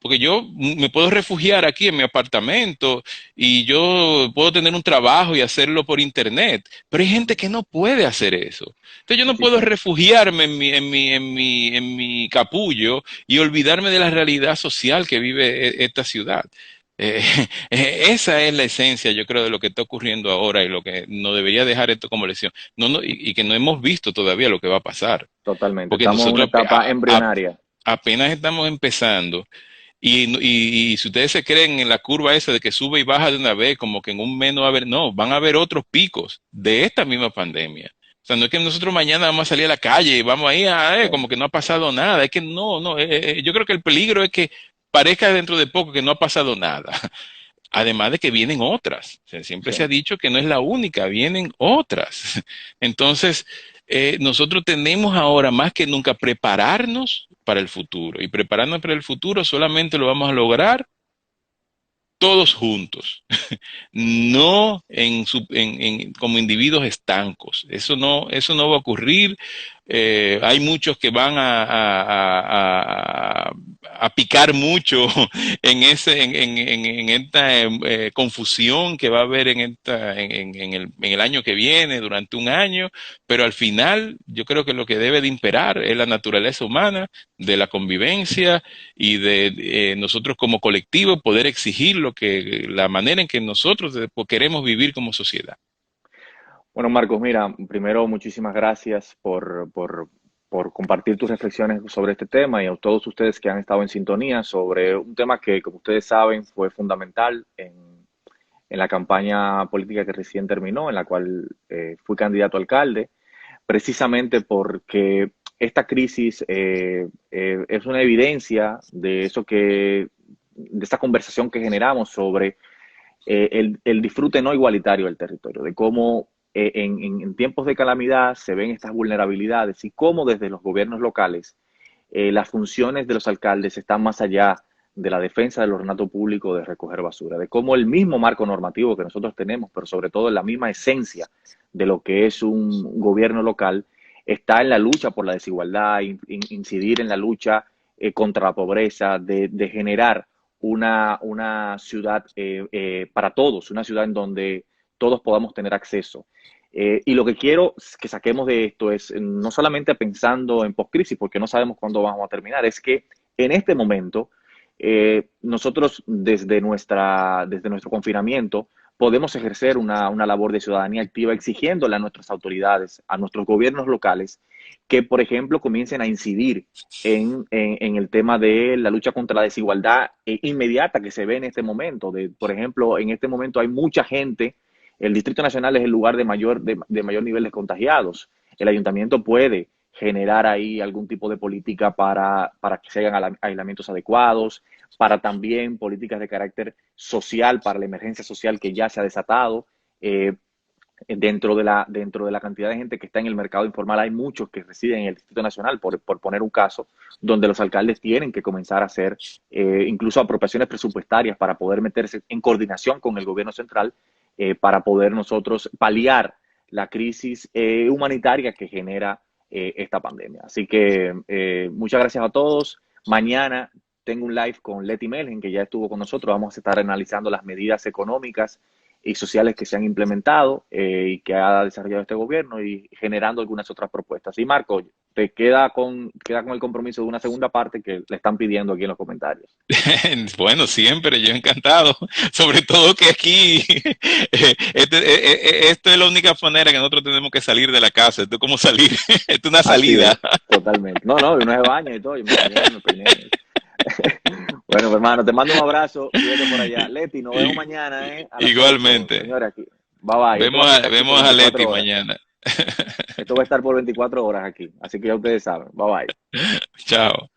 porque yo me puedo refugiar aquí en mi apartamento y yo puedo tener un trabajo y hacerlo por internet, pero hay gente que no puede hacer eso. Entonces yo no Sí, puedo sí. refugiarme en mi capullo y olvidarme de la realidad social que vive esta ciudad. Eh, esa es la esencia, yo creo, de lo que está ocurriendo ahora y lo que nos debería dejar esto como lección. Y que no hemos visto todavía lo que va a pasar. Totalmente. Porque Estamos en una nosotros etapa embrionaria. apenas estamos empezando y si ustedes se creen en la curva esa de que sube y baja de una vez, como que en un mes no va a haber, no, van a haber otros picos de esta misma pandemia. O sea, no es que nosotros mañana vamos a salir a la calle y vamos ahí Sí. como que no ha pasado nada. Es que no, no, yo creo que el peligro es que parezca dentro de poco que no ha pasado nada. Además de que vienen otras. O sea, siempre Sí. se ha dicho que no es la única, vienen otras. Entonces, nosotros tenemos ahora más que nunca prepararnos para el futuro. Y prepararnos para el futuro solamente lo vamos a lograr todos juntos, no como individuos estancos. Eso no va a ocurrir. Hay muchos que van a picar mucho en esta confusión que va a haber en el año que viene, durante un año, pero al final yo creo que lo que debe de imperar es la naturaleza humana, de la convivencia y de nosotros como colectivo poder exigir la manera en que nosotros queremos vivir como sociedad. Bueno, Marcos, mira, primero muchísimas gracias por compartir tus reflexiones sobre este tema y a todos ustedes que han estado en sintonía sobre un tema que, como ustedes saben, fue fundamental en la campaña política que recién terminó, en la cual fui candidato a alcalde, precisamente porque esta crisis es una evidencia de eso de esta conversación que generamos sobre el disfrute no igualitario del territorio, de cómo en tiempos de calamidad se ven estas vulnerabilidades y cómo desde los gobiernos locales las funciones de los alcaldes están más allá de la defensa del ornato público de recoger basura, de cómo el mismo marco normativo que nosotros tenemos, pero sobre todo en la misma esencia de lo que es un gobierno local, está en la lucha por la desigualdad, incidir en la lucha contra la pobreza, de generar una ciudad para todos, una ciudad en donde todos podamos tener acceso. Y lo que quiero que saquemos de esto es no solamente pensando en post-crisis, porque no sabemos cuándo vamos a terminar, es que en este momento nosotros desde nuestro confinamiento podemos ejercer una labor de ciudadanía activa exigiéndole a nuestras autoridades, a nuestros gobiernos locales, que por ejemplo comiencen a incidir en el tema de la lucha contra la desigualdad inmediata que se ve en este momento. Por ejemplo, en este momento hay mucha gente, el Distrito Nacional es el lugar de mayor nivel de contagiados. El ayuntamiento puede generar ahí algún tipo de política para que se hagan aislamientos adecuados, para también políticas de carácter social, para la emergencia social que ya se ha desatado. Dentro de la cantidad de gente que está en el mercado informal, hay muchos que residen en el Distrito Nacional, por poner un caso, donde los alcaldes tienen que comenzar a hacer incluso apropiaciones presupuestarias para poder meterse en coordinación con el gobierno central para poder nosotros paliar la crisis humanitaria que genera esta pandemia. Así que muchas gracias a todos. Mañana tengo un live con Leti Melgen, que ya estuvo con nosotros. Vamos a estar analizando las medidas económicas y sociales que se han implementado y que ha desarrollado este gobierno y generando algunas otras propuestas. Y Marco, te queda con el compromiso de una segunda parte que le están pidiendo aquí en los comentarios. Bueno, siempre, yo encantado. Sobre todo que aquí, esto es la única manera que nosotros tenemos que salir de la casa. Esto es como salir, esto es una Así salida. es, totalmente. No, no, uno se baña y todo, yo me bañé, me peiné. Bueno, pues, hermano, te mando un abrazo, cuídate por allá. Leti, nos vemos mañana, a las 8, Igualmente. señores, aquí. Bye bye. Esto va a estar aquí por Vemos a 24 Leti horas. mañana. Esto va a estar por 24 horas aquí. Así que ya ustedes saben. Bye bye. Chao.